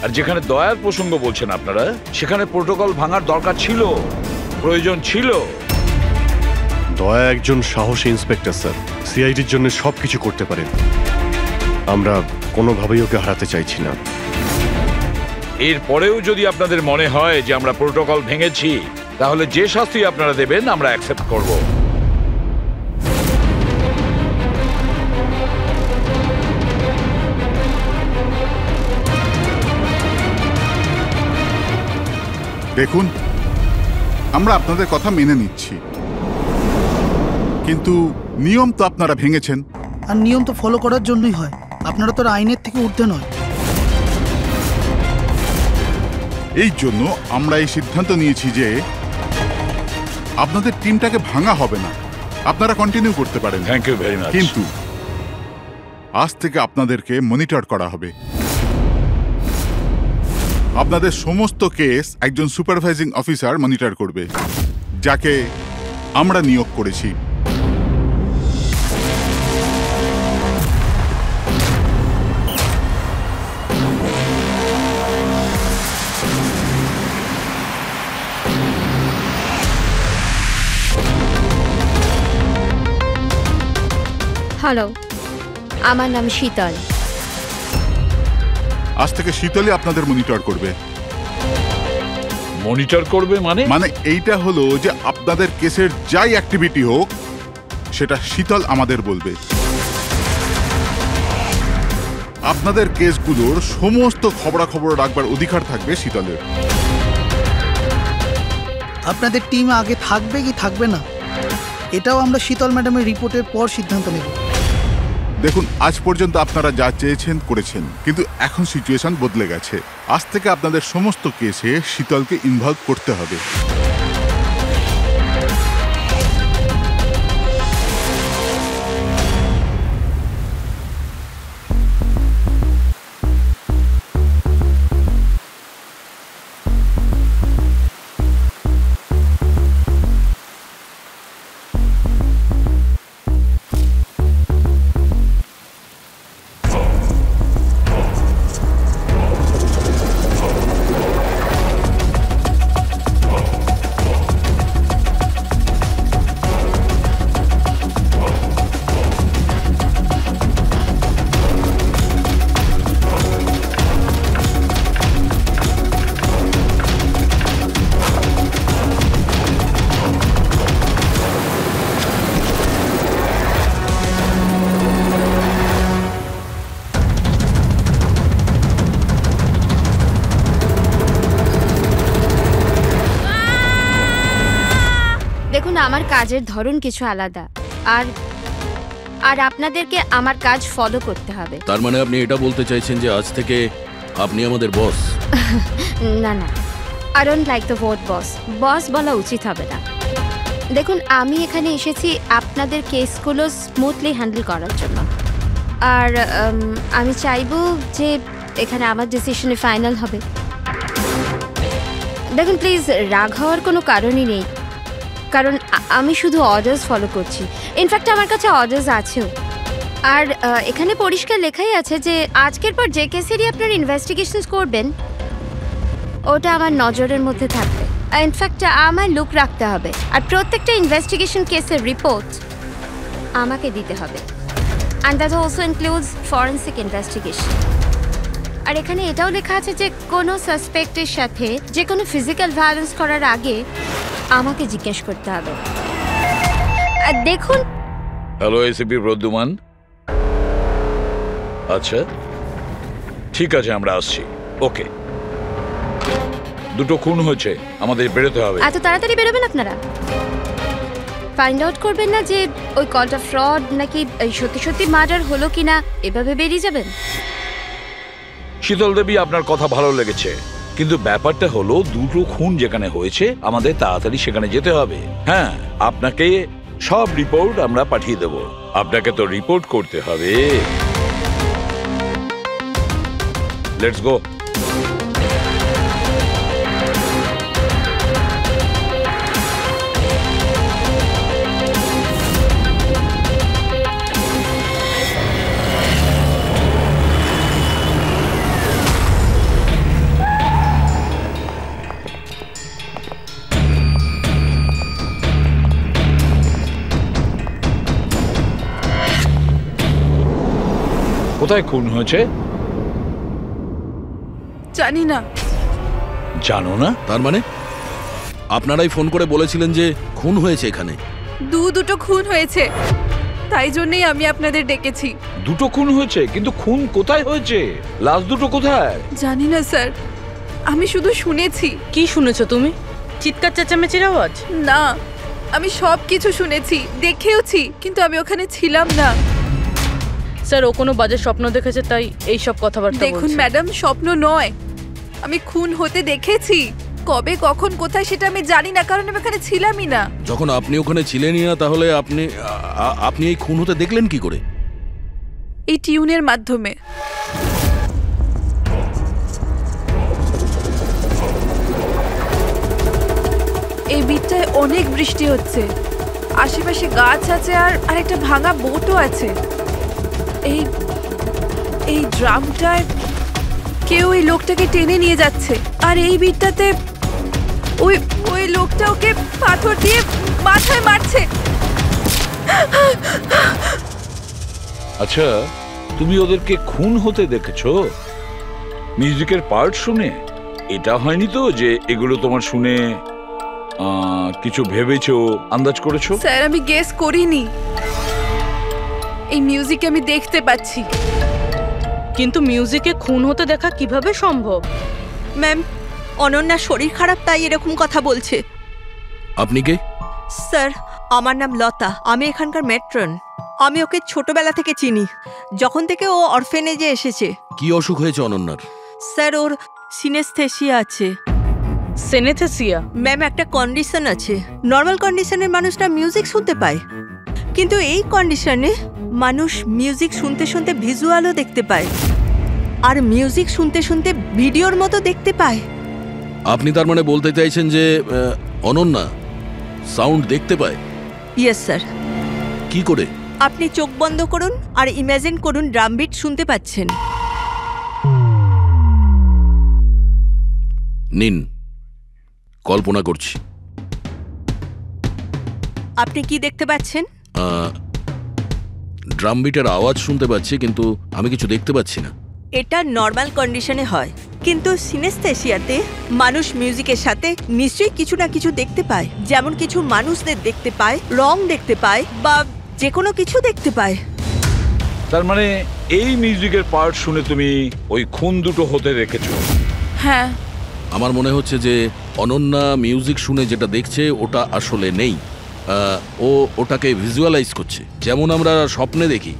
আর যেখানে দয়ার প্রসঙ্গ বলছেন আপনারা, সেখানে প্রোটোকল ভাঙার দরকার ছিল, প্রয়োজন ছিল। দয়া একজন সাহসী ইন্সপেক্টর স্যার, সিআইডির জন্য সবকিছু করতে পারেন। আমরা কোনোভাবেই ওকে হারাতে চাইছি না। এরপরেও যদি আপনাদের মনে হয় যে আমরা প্রোটোকল ভেঙেছি, তাহলে যে শাস্তি আপনারা দেবেন আমরা অ্যাকসেপ্ট করব। দেখুন, আমরা আপনাদের কথা মেনে নিচ্ছি, কিন্তু নিয়ম তো আপনারা ভেঙেছেন। আর নিয়ম তো ফলো করার জন্যই হয়, আপনারা তো আইনের থেকে ঊর্ধ্বে নয়। এই জন্য আমরা এই সিদ্ধান্ত নিয়েছি যে আপনাদের টিমটাকে ভাঙা হবে না, আপনারা কন্টিনিউ করতে পারেন। Thank you very much. কিন্তু আজ থেকে আপনাদেরকে মনিটর করা হবে। আপনাদের সমস্ত কেস একজন সুপারভাইজিং অফিসার মনিটর করবে, যাকে আমরা নিয়োগ করেছি। হ্যালো, আমার নাম শীতল। আজ থেকে শীতলই আপনাদের মনিটর করবে। মনিটর করবে মানে এইটা হলো যে আপনাদের কেসের যাই অ্যাক্টিভিটি হোক, সেটা শীতল আমাদের বলবে। আপনাদের কেসগুলোর সমস্ত খবরাখবর রাখবার অধিকার থাকবে শীতলের। আপনাদের টিম আগে থাকবে কি থাকবে না, এটাও আমরা শীতল ম্যাডামের রিপোর্টের পর সিদ্ধান্ত নেব। দেখুন, আজ পর্যন্ত আপনারা যা চেয়েছেন করেছেন, কিন্তু এখন সিচুয়েশন বদলে গেছে। আজ থেকে আপনাদের সমস্ত কেসে শীতলকে ইনভলভ করতে হবে। আমার কাজের ধরন কিছু আলাদা, আর আর আপনাদেরকে আমার কাজ ফলো করতে হবে। তার মানে আপনি এটা বলতে চাইছেন যে আজ থেকে আপনি আমাদের বস? না না, I don't like the word boss. Boss বলা উচিত হবে না। দেখুন, আমি এখানে এসেছি আপনাদের কেসগুলো স্মুথলি হ্যান্ডেল করার জন্য, আর আমি চাইবো যে এখানে আমার ডিসিশনে ফাইনাল হবে। দেখুন প্লিজ, রাগ হওয়ার কোনো কারণই নেই, কারণ আমি শুধু অর্ডার্স ফলো করছি। ইনফ্যাক্ট আমার কাছে অর্ডার্স আছেও, আর এখানে পরিষ্কার লেখাই আছে যে আজকের পর যে কেসেরই আপনার ইনভেস্টিগেশন করবেন, ওটা আমার নজরের মধ্যে থাকবে। ইনফ্যাক্ট আমার লুক রাখতে হবে, আর প্রত্যেকটা ইনভেস্টিগেশন কেসের রিপোর্ট আমাকে দিতে হবে, and that also includes forensic investigation. আর এখানে এটাও লেখা আছে যে কোনো সাসপেক্টের সাথে যে কোনো ফিজিক্যাল ভায়োলেন্স করার আগে আমাকে জিজ্ঞেস করতে হবে। দেখুন, হ্যালো এসিপি প্রদ্যুমান। আচ্ছা ঠিক আছে, আমরা আসছি। ওকে, দুটো খুন হয়েছে, আমাদের বেরোতে হবে। এত তাড়াতাড়ি বেরোবেন আপনারা? ফাইন্ড আউট করবেন না যে ওই কলটা ফ্রড নাকি সত্যি সত্যি মার্ডার হলো কিনা, এভাবে বেরিয়ে যাবেন? শীতল দেবী, আপনার কথা ভালো লেগেছে, কিন্তু ব্যাপারটা হলো দুটো খুন যেখানে হয়েছে আমাদের তাড়াতাড়ি সেখানে যেতে হবে। হ্যাঁ, আপনাকে সব রিপোর্ট আমরা পাঠিয়ে দেব। আপনাকে তো রিপোর্ট করতে হবে। Let's go. কোথায় খুন হয়েছে জানি না। জানো না? তার মানে আপনারাই ফোন করে বলেছিলেন যে খুন হয়েছে এখানে। দুটো খুন হয়েছে, তাই জন্যই আমি আপনাদের ডেকেছি। দুটো খুন হয়েছে, কিন্তু খুন কোথায় হয়েছে? লাশ দুটো কোথায়? জানি না স্যার, আমি শুধু শুনেছি। কি শুনেছো তুমি? চিৎকার চেঁচামেচির আওয়াজ? না, আমি সব কিছু শুনেছি, দেখেওছি, কিন্তু আমি ওখানে ছিলাম না। স্যার, ও কোনো বাজে স্বপ্ন দেখেছে, তাই এই সব কথাবার্তা দেখুন বলছে। ম্যাডাম, স্বপ্ন নয়, আমি খুন হতে দেখেছি। কবে, কখন, কোথায় সেটা আমি জানি না, কারণ আমি ওখানে ছিলামই না। যখন আপনি ওখানে ছিলেনই না, তাহলে আপনি এই খুন হতে দেখলেন কি করে? এই টিউনের মাধ্যমে। এই বিটটায় অনেক বৃষ্টি হচ্ছে, আশেপাশে গাছ আছে, আর একটা ভাঙা বোটও আছে। এই ড্রামটায় কেউ এই লোকটাকে টেনে নিয়ে যাচ্ছে, আর এই বিটটাতে ওই লোকটা ওকে পাথর দিয়ে মাথায় মারছে। আচ্ছা, তুমি ওদেরকে খুন হতে দেখেছো মিউজিকের পার্ট শুনে? এটা হয়নি তো যে এগুলো তোমার শুনে কিছু ভেবেছো, আন্দাজ করেছো? স্যার, আমি গেস করিনি। এই মিউজিক আমি দেখতে পাচ্ছি। কিন্তু মিউজিকে খুন হতে দেখা কিভাবে সম্ভব? ম্যাম, অনন্যার শরীর খারাপ, তাই এরকম কথা বলছে। আপনি কে? স্যার, আমার নাম লতা, আমি এখানকার ম্যাট্রন। আমি ওকে ছোটবেলা থেকে চিনি, যখন থেকে ও অরফেনেজে এসেছে। কি অসুখ হয়েছে অনন্যার? স্যার, ওর সিনেস্থেসিয়া আছে। সেনেথেসিয়া? ম্যাম, একটা কন্ডিশন আছে। নর্মাল কন্ডিশনের মানুষরা মিউজিক শুনতে পায়, কিন্তু এই কন্ডিশনে মানুষ মিউজিক শুনতে শুনতে ভিজুয়ালও দেখতে পায়, আর মিউজিক শুনতে শুনতে ভিডিওর মতো দেখতে পায়। আপনি তার মানে বলতে চাইছেন যে অনন্যা সাউন্ড দেখতে পায়? Yes sir. কি করে? আপনি চোখ বন্ধ করুন আর ইমাজিন করুন ড্রাম বিট শুনতে পাচ্ছেন। নিন, কল্পনা করছি। আপনি কি দেখতে পাচ্ছেন? ড্রাম বিটের আওয়াজ শুনতে পাচ্ছি, কিন্তু আমি কিছু দেখতে পাচ্ছি না। এটা নর্মাল কন্ডিশনে হয়, কিন্তু সিনেস্থেসিয়াতে মানুষ মিউজিকের সাথে নিশ্চয়ই কিছু না কিছু দেখতে পায়। যেমন কিছু মানুষদের দেখতে পায়, রং দেখতে পায়, বা যে কোনো কিছু দেখতে পায়। তার মানে এই মিউজিকের পার্ট শুনে তুমি ওই খুন দুটো হতে দেখেছো? হ্যাঁ। আমার মনে হচ্ছে যে অনন্যা মিউজিক শুনে যেটা দেখছে ওটা আসলে নেই, ও ওটাকে ভিজুয়ালাইজ করছে, যেমন আমরা স্বপ্নে দেখি।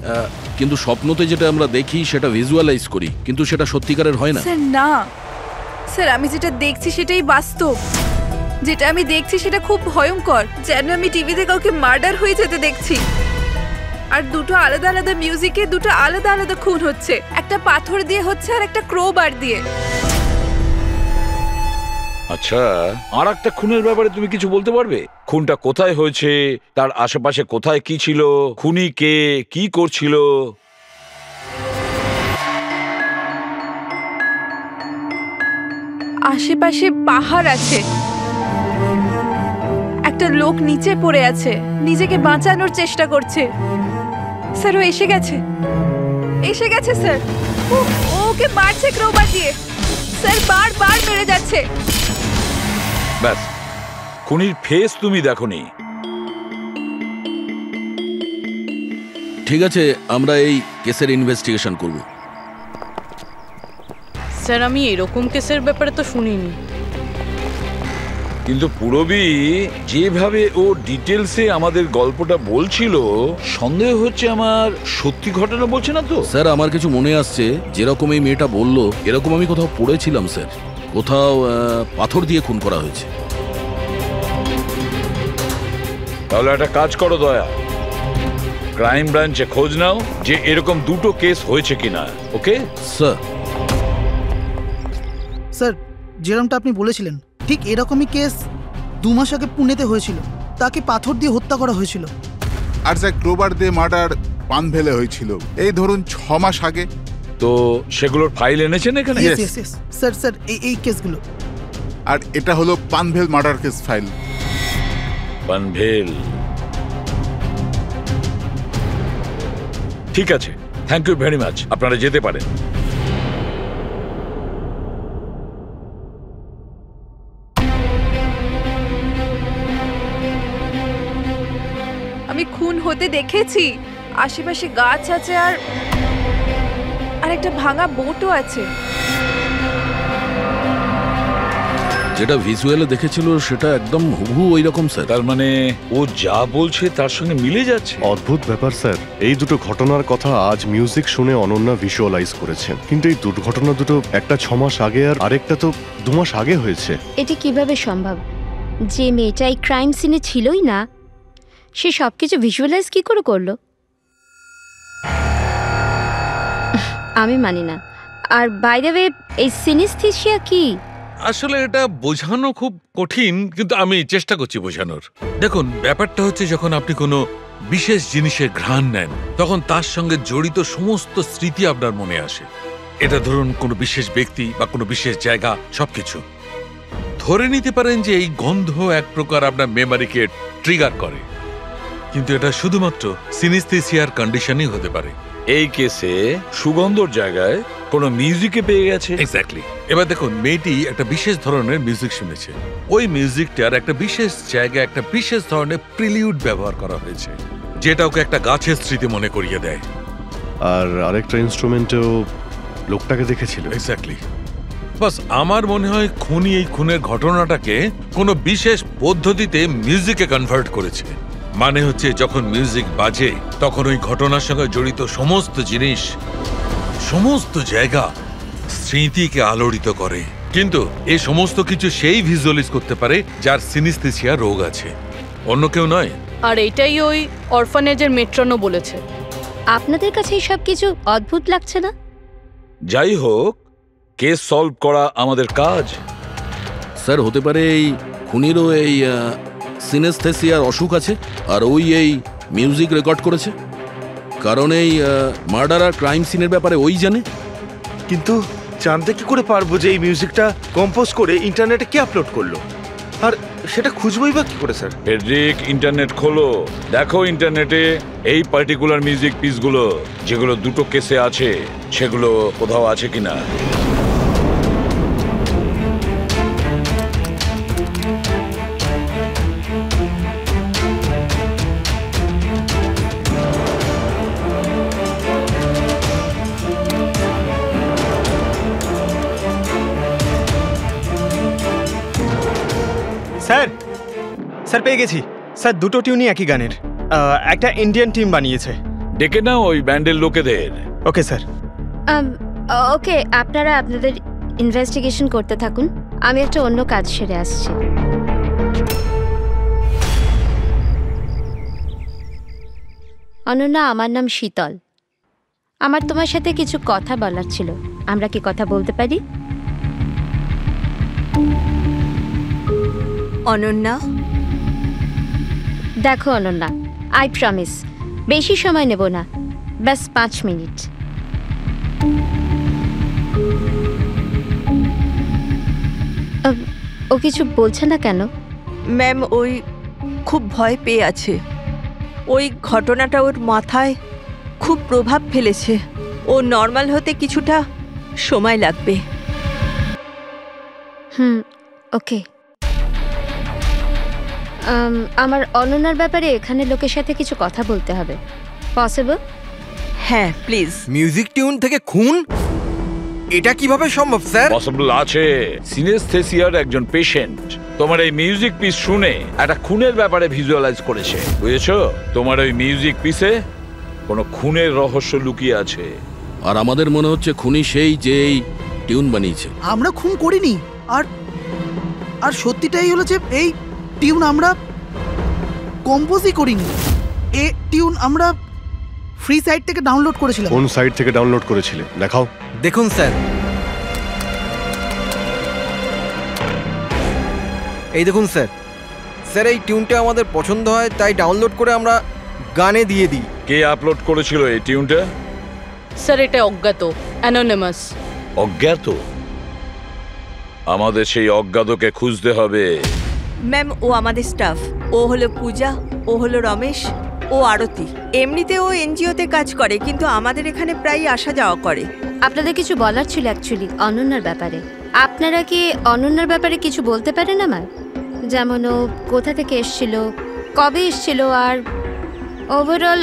কিন্তু স্বপ্নতে যেটা আমরা দেখি সেটা ভিজুয়ালাইজ করি, কিন্তু সেটা সত্যিকারের হয় না। স্যার না, স্যার আমি যেটা দেখছি সেটাই বাস্তব। যেটা আমি দেখছি সেটা খুব ভয়ঙ্কর, যেন আমি টিভিতে কাউকে মার্ডার হয়ে যেতে দেখছি। আর দুটো আলাদা আলাদা মিউজিকে দুটো আলাদা আলাদা খুন হচ্ছে, একটা পাথর দিয়ে হচ্ছে আর একটা ক্রোবার দিয়ে। আচ্ছা, আর একটা খুনের ব্যাপারে তুমি কিছু বলতে পারবে? খুনটা কোথায় হয়েছে, তার আশেপাশে কোথায় কি ছিল, খুনি কে, কি করছিল? আশেপাশে পাহাড় আছে, একটা লোক নিচে পড়ে আছে, নিজেকে বাঁচানোর চেষ্টা করছে। স্যার, ও এসে গেছে, এসে গেছে স্যার। ওকে মারছে ক্রোবার দিয়ে, স্যার বারবার মেরে যাচ্ছে। ব্যাস, খুনির ফেস তুমি দেখোনি? ঠিক আছে, আমরা এই কেসের ইনভেস্টিগেশন করব। স্যার, আমি এরকম কেসের ব্যাপারে তো শুনিনি। কিন্তু পুরবী যেভাবে ও ডিটেলসে আমাদের গল্পটা বলছিল, সন্দেহ হচ্ছে আমার সত্যি ঘটনা বলছে না তো। স্যার, আমার কিছু মনে আসছে, যেরকম এই মেয়েটা বলল এরকম আমি কোথাও পড়েছিলাম স্যার। কোথাও পাথর দিয়ে খুন করা হয়েছে। তাহলে একটা কাজ করো দয়া, ক্রাইম ব্রাঞ্চে খোঁজ নাও যে এরকম দুটো কেস হয়েছে কিনা। Okay sir? স্যার, যেরকমটা আপনি বলেছিলেন ঠিক এরকমই কেস 2 মাস আগে পুনেতে হয়েছিল, তাকে পাথর দিয়ে হত্যা করা হয়েছিল। আর যা ক্রোবার দিয়ে মার্ডার পানভেলে হয়েছিল এই ধরুন 6 মাস আগে। তো সেগুলোর ফাইল এনেছেন এখানে? Yes, yes, yes. Sir sir, এই কেসগুলো। আর এটা হলো Panvel murder case file. Panvel, ঠিক আছে, থ্যাংক ইউ ভেরি মাচ, আপনারা যেতে পারেন। আমি খুন হতে দেখেছি, আশেপাশে গাছ আছে আর একটা ভাঙা বোটও আছে। যেটা ভিজুয়ালে দেখেছিল সেটা একদম হুবহু ওই রকম স্যার। তার মানে ও যা বলছে তার সঙ্গে মিলে যাচ্ছে। অদ্ভুত ব্যাপার স্যার, এই দুটো ঘটনার কথা আজ মিউজিক শুনে অনন্যা ভিজুয়ালাইজ করেছেন, কিন্তু এই দুর্ঘটনা দুটো একটা 6 মাস আগে আর আরেকটা তো 2 মাস আগে হয়েছে। এটি কিভাবে সম্ভব? যে মেয়েটা এই ক্রাইম সিনে ছিলই না, সে সব কিছু ভিজুয়ালাইজ কি করে করলো? আমি মানি না। আর বাই দ্য ওয়ে, এই সিনেস্থেসিয়া কি? আসলে এটা বোঝানো খুব কঠিন, কিন্তু আমি চেষ্টা করছি বোঝানোর। দেখুন, ব্যাপারটা হচ্ছে যখন আপনি কোনো বিশেষ জিনিসের ঘ্রাণ নেন, তখন তার সঙ্গে জড়িত সমস্ত স্মৃতি আপনার মনে আসে। এটা ধরুন কোনো বিশেষ ব্যক্তি বা কোনো বিশেষ জায়গা, সবকিছু ধরে নিতে পারেন যে এই গন্ধ এক প্রকার আপনার মেমোরিকে ট্রিগার করে, কিন্তু এটা শুধুমাত্র সিনেস্থেসিয়ার কন্ডিশনই হতে পারে। এই কেসে সুগন্ধর জায়গায় কোনো মিউজিকে পেয়ে গেছে। এক্স্যাক্টলি। এবার দেখুন, মেয়েটি একটা বিশেষ ধরনের মিউজিক শুনেছে। ওই মিউজিকটার একটা বিশেষ জায়গায় একটা বিশেষ ধরনের প্রিলিউড ব্যবহার করা হয়েছে, যেটা ওকে একটা গাছের স্মৃতি মনে করিয়ে দেয়। আর আরেকটা ইনস্ট্রুমেন্টেও লোকটাকে দেখেছিল। এক্স্যাক্টলি। বাস আমার মনে হয় খুনি এই খুনের ঘটনাটাকে কোনো বিশেষ পদ্ধতিতে মিউজিকে কনভার্ট করেছে। মানে হচ্ছে যখন মিউজিক বাজে তখন ওই ঘটনার সঙ্গে জড়িত সমস্ত জিনিস, সমস্ত জায়গা স্মৃতিকে আলোড়িত করে। কিন্তু এই সমস্ত কিছু সেই ভিজুয়ালাইজ করতে পারে যার সিনেস্থেসিয়া রোগ আছে, অন্য কেউ নয়। আর এটাই ওই অরফানেজের মেট্রনও বলেছে। আপনাদের কাছে এইসব কিছু অদ্ভুত লাগছে না? যাই হোক, কেস সলভ করা আমাদের কাজ। স্যার হতে পারে এই খুনিরও এই সিনেস্থেসিয়ার অসুখ আছে, আর ওই এই মিউজিক রেকর্ড করেছে, কারণ এই মার্ডার আর ক্রাইম সিনের ব্যাপারে ওই জানে। কিন্তু জানতে কি করে পারবো যে এই মিউজিকটা কম্পোজ করে ইন্টারনেটে কে আপলোড করলো? আর সেটা খুঁজবই বা কি করে স্যার? ফেডরিক, ইন্টারনেট খোলো, দেখো ইন্টারনেটে এই পার্টিকুলার মিউজিক পিসগুলো যেগুলো দুটো কেসে আছে সেগুলো কোথাও আছে কিনা। স্যার স্যার পেয়ে গেছি স্যার, দুটো টিউনই একই গানের। একটা ইন্ডিয়ান টিম বানিয়েছে। ডেকে নাও ওই ব্যান্ডের লোকেদের। Okay sir. ওকে, আপনারা আপনাদের ইনভেস্টিগেশন করতে থাকুন, আমি একটা অন্য কাজ সেরে আসছি। অনন্যা, আমার নাম শীতল। আমার তোমার সাথে কিছু কথা বলার ছিল, আমরা কি কথা বলতে পারি? অনন্যা, দেখো অনন্যা, আই প্রমিস বেশি সময় নেব না, ব্যাস 5 মিনিট। ও কিছু বলছে না কেন? ম্যাম ওই খুব ভয় পেয়ে আছে। ওই ঘটনাটা ওর মাথায় খুব প্রভাব ফেলেছে। ও নর্মাল হতে কিছুটা সময় লাগবে। ওকে। আমার অনন্যার ব্যাপারে এখানে লোকের সাথে কিছু কথা বলতে হবে, পসিবল? হ্যাঁ প্লিজ। মিউজিক টিউন থেকে খুন? এটা কিভাবে সম্ভব স্যার? পসিবল আছে। সিনেস্থেসিয়ার একজন পেশেন্ট তোমার এই মিউজিক পিস শুনে একটা খুনের ব্যাপারে ভিজুয়ালাইজ করেছে, বুঝেছো? তোমার ওই মিউজিক পিসে কোনো খুনের রহস্য লুকিয়ে আছে। আর আমাদের মনে হচ্ছে খুনি সেই যে এই টিউন বানিয়েছে। আমরা খুন করিনি। আর আর সত্যিটাই হলো যে এই টিউন আমরা কম্পোজই করিনি। এই টিউন আমরা ফ্রি সাইট থেকে ডাউনলোড করেছিলাম। কোন সাইট থেকে ডাউনলোড করেছিলে দেখাও। দেখুন স্যার, এই দেখুন স্যার। স্যার এই টিউনটা আমাদের পছন্দ হয় তাই ডাউনলোড করে আমরা গানে দিয়ে দিই। কে আপলোড করেছিল এই টিউনটা? স্যার এটা অজ্ঞাত, অ্যানোনিমাস। অজ্ঞাত? আমাদের সেই অজ্ঞাতকে খুঁজতে হবে। ম্যাম ও আমাদের স্টাফ। ও হলো পূজা, ও হলো রমেশ, ও আরতি। এমনিতে ও এনজিওতে কাজ করে, কিন্তু আমাদের এখানে প্রায় আসা যাওয়া করে। আপনাদের কিছু বলার ছিল অ্যাকচুয়ালি অনন্যার ব্যাপারে। আপনারা কি অনন্যার ব্যাপারে কিছু বলতে পারেন আমার? যেমন ও কোথা থেকে এসেছিল, কবে এসেছিল, আর ওভারঅল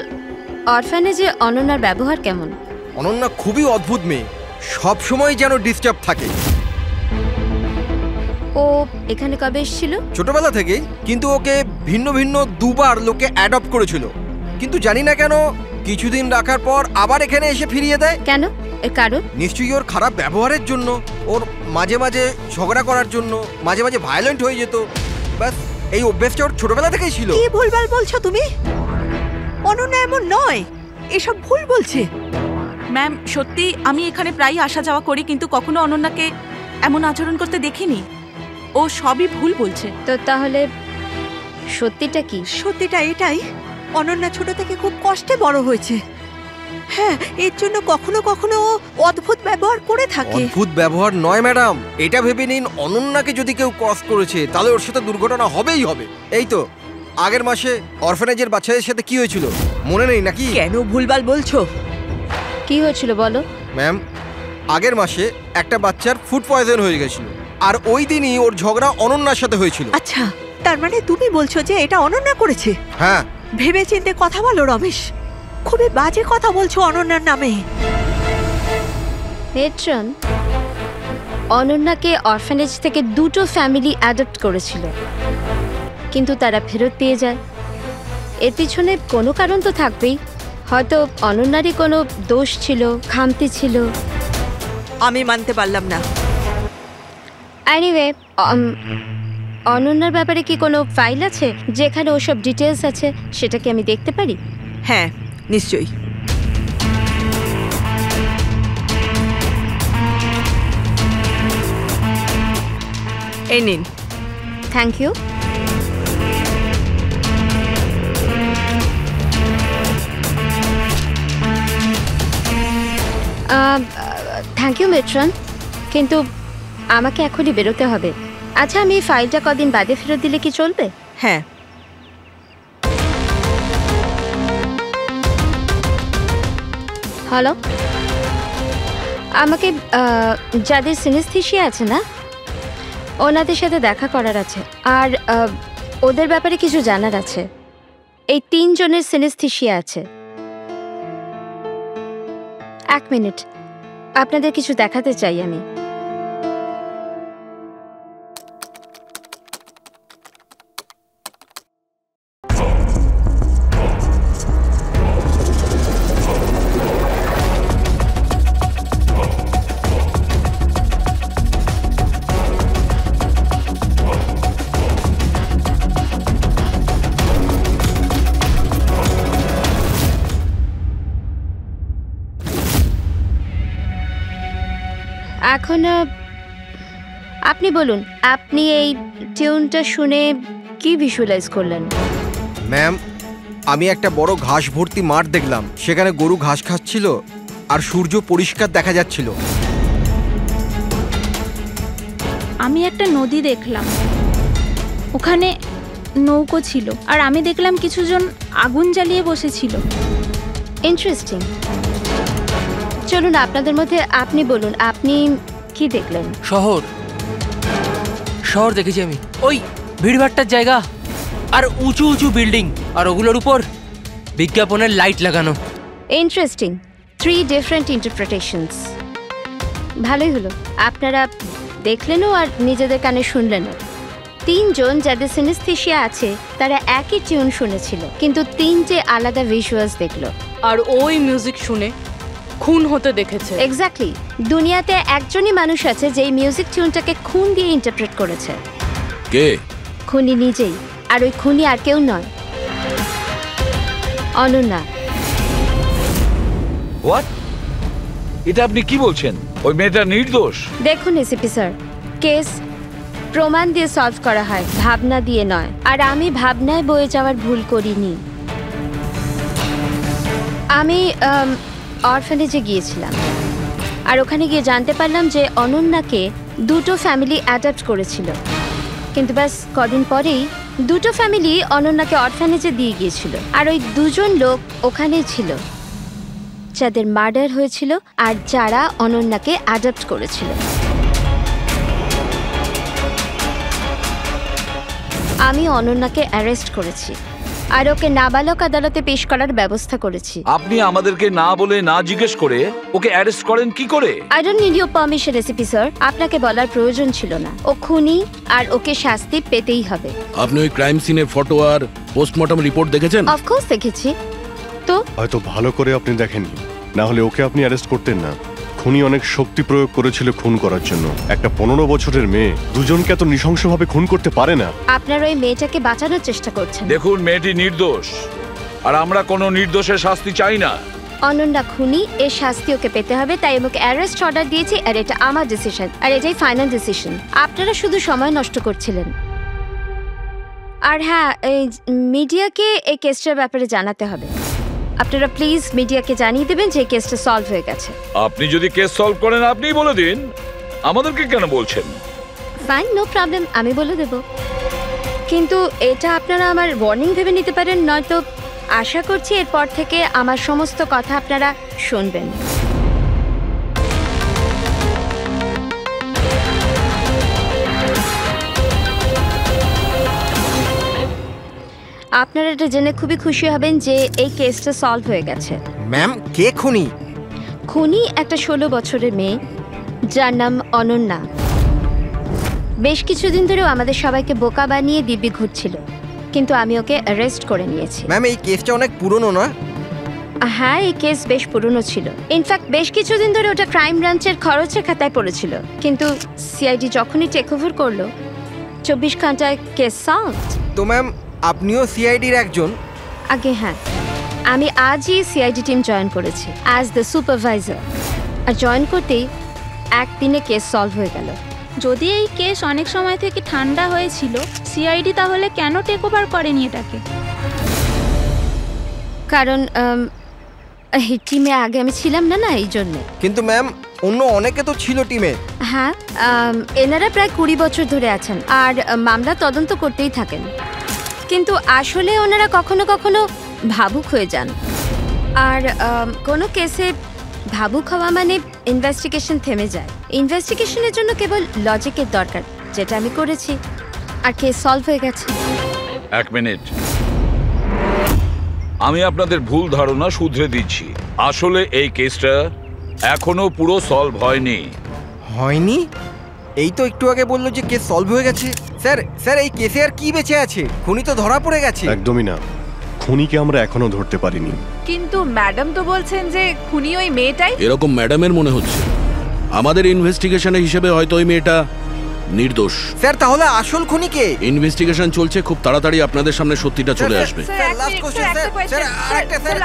অরফানেজে অনন্যার ব্যবহার কেমন? অনন্যা খুবই অদ্ভুত মেয়ে, সব সময় যেন ডিস্টার্ব থাকে। ও এখানে কবে এসেছিল? ছোটবেলা থেকেই, কিন্তু ওকে ভিন্ন ভিন্ন দুবার লোকে অ্যাডপ্ট করেছিল, কিন্তু জানি না কেন কিছুদিন রাখার পর আবার এখানে এসে ফিরিয়ে দেয়। কেন? এর কারণ? নিশ্চয়ই ওর খারাপ ব্যবহারের জন্য, ওর মাঝে মাঝে ঝগড়া করার জন্য, মাঝে মাঝে ভায়োলেন্ট হয়ে যেত। ব্যাস এই অভ্যেসটা ওর ছোটবেলা থেকেই ছিল। কি ভুলভাল বলছো তুমি? অনন্যা এমন নয়, এসব ভুল বলছে। ম্যাম সত্যি আমি এখানে প্রায় আসা যাওয়া করি, কিন্তু কখনো অনন্যাকে এমন আচরণ করতে দেখিনি। ও সবই ভুল বলছে। তো তাহলে সত্যিটা কি? সত্যিটা এটাই, অনন্যা ছোট থেকে খুব কষ্টে বড় হয়েছে। হ্যাঁ, এর জন্য কখনো কখনো ও অদ্ভুত ব্যবহার করে থাকে। অদ্ভুত ব্যবহার নয় ম্যাডাম, এটা ভেবে নিন অনন্যাকে যদি কেউ ক্রস করেছে তাহলে ওর সাথে দুর্ঘটনা হবেই হবে। এই তো আগের মাসে অরফানেজের বাচ্চাদের সাথে কি হয়েছিল মনে নেই নাকি? কেন ভুলভাল বলছো? কি হয়েছিল বলো। ম্যাম, আগের মাসে একটা বাচ্চার ফুড পয়জন হয়ে গেছিল, আর ওই দিনই ওর ঝগড়া অনন্যার সাথে হয়েছিল। আচ্ছা, তার মানে তুমি বলছো যে এটা অনন্যা করেছে? হ্যাঁ। ভেবে চিন্তে কথা বলো রমেশ, খুবই বাজে কথা বলছো অনন্যার নামে। মেট্রন, অনন্যাকে অরফানেজ থেকে দুটো ফ্যামিলি অ্যাডপ্ট করেছিল, কিন্তু তারা ফেরত পেয়ে যায়। এর পিছনে কোনো কারণ তো থাকবেই, হয়তো অনন্যারই কোনো দোষ ছিল, খামতি ছিল। আমি মানতে পারলাম না। এনিওয়ে, অনন্যার ব্যাপারে কি কোনো ফাইল আছে যেখানে ওসব ডিটেলস আছে? সেটা কি আমি দেখতে পারি? হ্যাঁ, নিশ্চয়ই। এই নিন। Thank you. Thank you matron, কিন্তু আমাকে এখনই বেরোতে হবে। আচ্ছা, আমি এই ফাইলটা কদিন বাদে ফেরত দিলে কি চলবে? হ্যাঁ। হ্যালো, আমাকে যাদের সিনেস্থেশিয়া আছে না, ওনাদের সাথে দেখা করার আছে, আর ওদের ব্যাপারে কিছু জানার আছে। এই 3 জনের সিনেস্থেশিয়া আছে। 1 মিনিট, আপনাদের কিছু দেখাতে চাই আমি। এখন আপনি বলুন, আপনি এই টিউনটা শুনে কি ভিজুয়ালাইজ করলেন? ম্যাম, আমি একটা বড় ঘাস ভর্তি মাঠ দেখলাম, সেখানে গরু ঘাস খাচ্ছিল আর সূর্য পরিষ্কার দেখা যাচ্ছিল। আমি একটা নদী দেখলাম, ওখানে নৌকো ছিল, আর আমি দেখলাম কিছুজন আগুন জ্বালিয়ে বসেছিল। ইন্টারেস্টিং। চলুন, আপনাদের মধ্যে আপনি বলুন, আপনি কি দেখলেন? শহর দেখেছি আমি, ওই ভিড়ভাট্টার জায়গা, আর উঁচু উঁচু বিল্ডিং, আর ওগুলোর উপর বিজ্ঞাপনের লাইট লাগানো। ইন্টারেস্টিং। 3 different interpretations. ভালোই হলো, আপনারা দেখলেনও আর নিজেদের কানে শুনলেনও। 3 জন যাদের সিনেস্থেশিয়া আছে তারা একই টিউন শুনেছিল, কিন্তু 3টে আলাদা ভিজুয়ালস দেখলো। আর ওই মিউজিক শুনে খুন হতে দেখেছে। এক্স্যাক্টলি। দুনিয়াতে একজনই মানুষ আছে যে মিউজিক টিউনটাকে খুন দিয়ে ইন্টারপ্রেট করেছে। কে? খুনি নিজেই, আর ওই খুনি আর কেউ নয়, অনন্যা। হোয়াট? এটা আপনি কি বলছেন? ওই মেয়েটা নির্দোষ? দেখুন এসিপি স্যার, কেস প্রমাণ দিয়ে সলভ করা হয়, ভাবনা দিয়ে নয়। আর আমি ভাবনায় বয়ে যাওয়ার ভুল করিনি। আমি অরফানেজে গিয়েছিলাম, আর ওখানে গিয়ে জানতে পারলাম যে অনন্যাকে 2টো ফ্যামিলি অ্যাডপ্ট করেছিল, কিন্তু ব্যাস কদিন পরেই দুটো ফ্যামিলি অনন্যাকে অরফানেজে দিয়ে গিয়েছিল, আর ওই দুজন লোক ওখানেই ছিল যাদের মার্ডার হয়েছিল আর যারা অনন্যাকে অ্যাডপ্ট করেছিল। আমি অনন্যাকে অ্যারেস্ট করেছি আর ওকে নাবালক আদালতে পেশ করার ব্যবস্থা করেছি। আপনি আমাদেরকে না বলে না জিজ্ঞেস করে ওকে অ্যারেস্ট করেন কি করে? I don't need your permission ACP sir, আপনাকে বলার প্রয়োজন ছিল না। ও খুনি আর ওকে শাস্তি পেতেই হবে। আপনি ওই ক্রাইম সিনের ফটো আর পোস্টমর্টম রিপোর্ট দেখেছেন? অফকোর্স দেখেছি। তো হয়তো ভালো করে আপনি দেখেননি, না হলে ওকে আপনি অ্যারেস্ট করতেন না। খুনি অনেক শক্তি প্রয়োগ করেছিল খুন করার জন্য। একটা 15 বছরের মেয়ে দুজনকে এত নৃশংসভাবে খুন করতে পারে না। আপনার ওই মেয়েটাকে বাঁচানোর চেষ্টা করছেন। দেখুন, মেয়েটি নির্দোষ আর আমরা কোনো নির্দোষের শাস্তি চাই না। অনন্যা খুনি, এর শাস্তি ওকে পেতে হবে, তাই আমাকে অ্যারেস্ট অর্ডার দিয়েছি আর এটা আমার ডিসিশন আর এটাই ফাইনাল ডিসিশন। আপনারা শুধু সময় নষ্ট করছিলেন। আর হ্যাঁ, এই মিডিয়াকে এই কেসটার ব্যাপারে জানাতে হবে। আপনারা প্লিজ মিডিয়াকে জানিয়ে দেবেন যে কেসটা সলভ হয়ে গেছে। আপনি যদি কেস সলভ করেন আপনিই বলে দিন, আমাদেরকে কেন বলছেন? ফাইন, নো প্রবলেম, আমি বলে দেব। কিন্তু এটা আপনারা আমার ওয়ার্নিং ভেবে নিতে পারেন, নয়তো আশা করছি এরপর থেকে আমার সমস্ত কথা আপনারা শুনবেন। আপনারা এটা জেনে খুবই খুশি হবেন যে এই কেসটা সলভ হয়ে গেছে। ম্যাম, কে খুনি? খুনি একটা 16 বছরের মেয়ে যার নাম অনন্যা। বেশ কিছুদিন ধরেও আমাদের সবাইকে বোকা বানিয়ে দিব্যি ঘুরছিল, কিন্তু আমি ওকে অ্যারেস্ট করে নিয়েছি। ম্যাম, এই কেসটা অনেক পুরনো না? হ্যাঁ, এই কেস বেশ পুরনো ছিল। ইনফ্যাক্ট বেশ কিছুদিন ধরে ওটা ক্রাইম ব্রাঞ্চের খরচের খাতায় পড়েছিল, কিন্তু সিআইডি যখনই টেক ওভার করলো 24 ঘন্টায় কেস সলভ। তো ম্যাম, আপনিও সিআইডির একজন? আগে হ্যাঁ, আমি আজই সিআইডি টিম জয়েন করেছি অ্যাজ দ্য সুপারভাইজার। আর জয়েন করতেই একদিনে কেস সলভ হয়ে গেল। যদি এই কেস অনেক সময় থেকে ঠান্ডা হয়েছিল, সিআইডি তাহলে কেন টেক ওভার করেনি এটাকে? কারণ এই টিমে আগে আমি ছিলাম না, এই জন্য। কিন্তু ম্যাম, অন্য অনেকে তো ছিল টিমে। হ্যাঁ, এনারা প্রায় 20 বছর ধরে আছেন আর মামলা তদন্ত করতেই থাকেন, কিন্তু আসলে ওনারা কখনো কখনো ভাবুক হয়ে যান। আর কোনো কেসে ভাবুক হওয়া মানে ইনভেস্টিগেশন থেমে যায়। ইনভেস্টিগেশনের জন্য কেবল লজিকের দরকার, যেটা আমি করেছি, আর কেস সলভ হয়ে গেছে। এক মিনিট, আমি আপনাদের ভুল ধারণা শুধরে দিচ্ছি। আসলে এই কেসটা এখনো পুরো সলভ হয়নি। হয়নি? এই তো একটু আগে বললো যে কেস সলভ হয়ে গেছে। স্যার স্যার, এই কেসে আর কি বেঁচে আছে? খুনি তো ধরা পড়ে গেছে। একদমই না, খুনিকে আমরা এখনো ধরতে পারিনি। কিন্তু ম্যাডাম তো বলছেন যে খুনি ওই মেয়েটাই। এরকম ম্যাডামের মনে হচ্ছে। আমাদের ইনভেস্টিগেশনের হিসেবে হয়তো ওই মেয়েটা নির্দোষ। স্যার, তাহলে আসল খুনি কে? ইনভেস্টিগেশন চলছে, খুব তাড়াতাড়ি আপনাদের সামনে সত্যিটা চলে আসবে।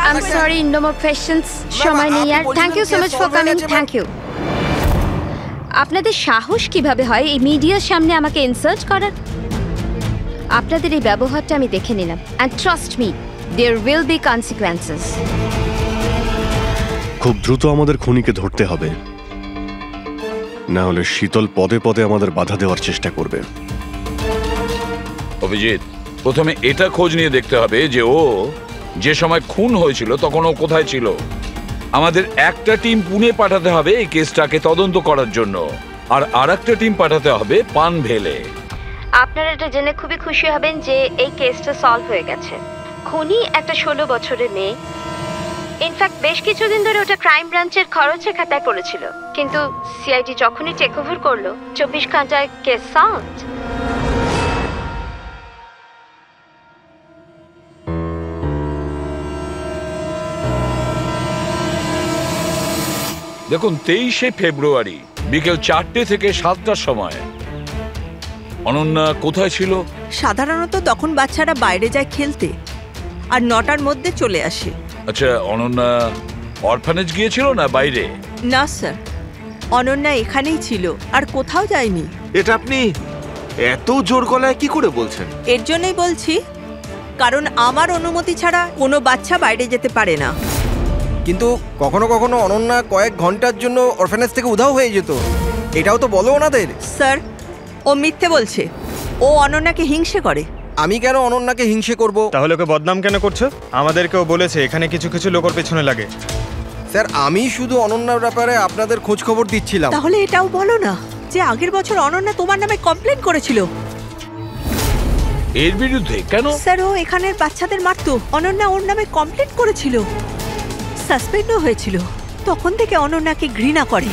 I am sorry, no more questions. সময় নেই আর। Thank you so much for coming. Thank you. আপনাদের সাহস কিভাবে হয় এই মিডিয়ার সামনে আমাকে ইনসাল্ট করার? আপনাদের এই ব্যবহারটা আমি দেখে নিলাম, and trust me, there will be consequences. খুব দ্রুত আমাদের খুনিকে ধরতে হবে, না হলে শীতল পদে পদে আমাদের বাধা দেওয়ার চেষ্টা করবে। অভিজিৎ, প্রথমে এটা খোঁজ নিয়ে দেখতে হবে যে ও যে সময় খুন হয়েছিল তখন ও কোথায় ছিল। আমাদের একটা টিম পুনে পাঠাতে হবে এই কেসটাকে তদন্ত করার জন্য, আর আরেকটা টিম পাঠাতে হবে পানভেলে। আপনারা এটা জেনে খুবই খুশি হবেন যে এই কেসটা সলভ হয়ে গেছে। খুনি একটা 16 বছরের মেয়ে। ইনফ্যাক্ট বেশ কিছুদিন ধরে ওটা ক্রাইম ব্রাঞ্চের খরচের খাতায় পড়েছিল, কিন্তু সিআইডি যখনই টেক ওভার করলো 24 ঘন্টায় কেস সলভ। দেখুন, 23শে ফেব্রুয়ারি বিকেল 4টে থেকে 7টার সময় অনন্যা কোথায় ছিল? সাধারণত তখন বাচ্চারা বাইরে যায় খেলতে, আর 9টার মধ্যে চলে আসে। আচ্ছা, অনন্যা অরফানেজ গিয়েছিল না বাইরে? না স্যার, অনন্যা এখানেই ছিল আর কোথাও যায়নি। এটা আপনি এত জোর গলায় কি করে বলছেন? এর জন্যই বলছি, কারণ আমার অনুমতি ছাড়া কোনো বাচ্চা বাইরে যেতে পারে না। কিন্তু কখনো কখনো অনন্যা কয়েক ঘন্টার জন্য অরফানেজ থেকে উধাও হয়ে যেত, এটাও তো বলো ওনাদের। স্যার, ও মিথ্যে বলছে। ও অনন্যাকে হিংসে করে। আমি কেন অনন্যাকে হিংসে করব? তাহলে ওকে বদনাম কেন করছো? আমাদেরকেও বলেছে এখানে কিছু কিছু লোকের পেছনে লাগে। স্যার আমি শুধু অনন্যার ব্যাপারে আপনাদের খোঁজ খবর দিচ্ছিলাম। তাহলে এটাও বলো না যে আগের বছর অনন্যা তোমার নামে কমপ্লেন করেছিল। এর বিরুদ্ধে কেন? স্যার ও এখানের বাচ্চাদের মারতো, অনন্যা ওর নামে কমপ্লেন করেছিল, সাসপেন্ডও হয়েছিল। তখন থেকে অনন্যাকে ঘৃণা করে।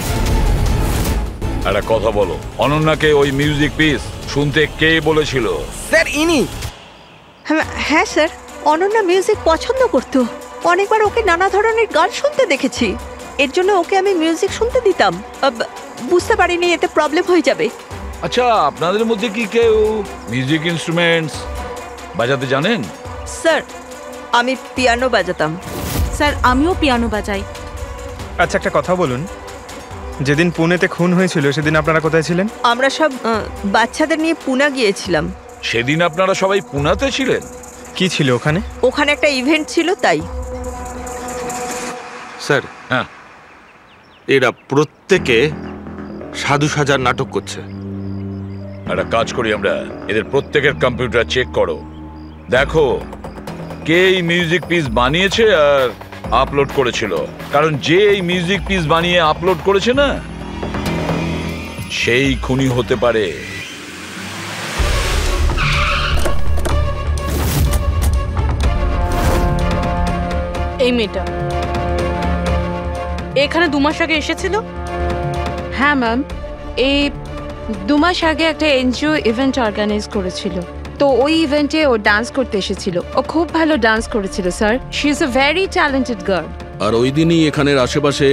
একটা কথা বলো, অনন্যাকে ওই মিউজিক পিস শুনতে কে বলেছিল? স্যার ইনি। হ্যাঁ স্যার, অনন্যা মিউজিক পছন্দ করতো। অনেকবার ওকে নানা ধরনের গান শুনতে দেখেছি। এর জন্য ওকে আমি মিউজিক শুনতে দিতাম। বুঝতে পারিনি এতে প্রবলেম হয়ে যাবে। আচ্ছা, আপনাদের মধ্যে কি কেউ মিউজিক ইনস্ট্রুমেন্টস বাজাতে জানেন? স্যার আমি পিয়ানো বাজাতাম। স্যার আমিও পিয়ানো বাজাই। আচ্ছা একটা কথা বলুন, যেদিন পুনেতে খুন হয়েছিল সেদিন আপনারা কোথায় ছিলেন? আমরা সব বাচ্চাদের নিয়ে পুনা গিয়েছিলাম। সেদিন আপনারা সবাই পুনাতে ছিলেন? কি ছিল ওখানে? ওখানে একটা ইভেন্ট ছিল তাই। স্যার হ্যাঁ, এরা প্রত্যেকে সাধু সাজার নাটক করছে। একটা কাজ করি আমরা, এদের প্রত্যেকের কম্পিউটার চেক করো, দেখো কে এই মিউজিক পিস বানিয়েছে আর আপলোড করেছিল। কারণ যে এই মিউজিক পিস বানিয়ে আপলোড করেছে না, সেই খুনি হতে পারে। এই মেয়েটা এখানে 2 মাস আগে এসেছিল। হ্যাঁ ম্যাম, এই 2 মাস আগে একটা এনজিও ইভেন্ট অর্গানাইজ করেছিল। তো ওই ইভেন্টে ও ডান্স করতে এসেছিল। ও খুব ভালো ডান্স করেছিল sir. She is a very talented girl. আর ওই দিনই এখানের আশেপাশে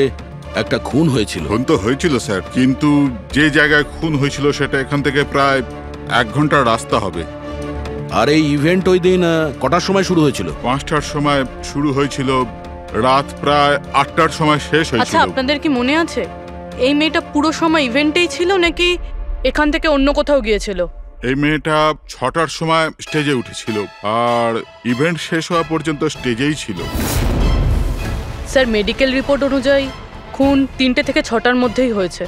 একটা খুন হয়েছিল। খুন তো হয়েছিল স্যার, কিন্তু যে জায়গায় খুন হয়েছিল সেটা এখান থেকে প্রায় 1 ঘন্টার রাস্তা হবে। আর এই ইভেন্ট ওই দিন কটার সময় শুরু হয়েছিল? 5টার সময় শুরু হয়েছিল, রাত প্রায় 8টার সময় শেষ আচ্ছা হয়েছিল। আপনাদের কি মনে আছে এই মেয়েটা পুরো সময় ইভেন্টেই ছিল নাকি এখান থেকে অন্য কোথাও গিয়েছিল? এই মেয়েটা 6টার সময় স্টেজে উঠেছিল আর ইভেন্ট শেষ হওয়া পর্যন্ত স্টেজেই ছিল। স্যার মেডিকেল রিপোর্ট অনুযায়ী খুন 3টে থেকে 6টার মধ্যেই হয়েছে।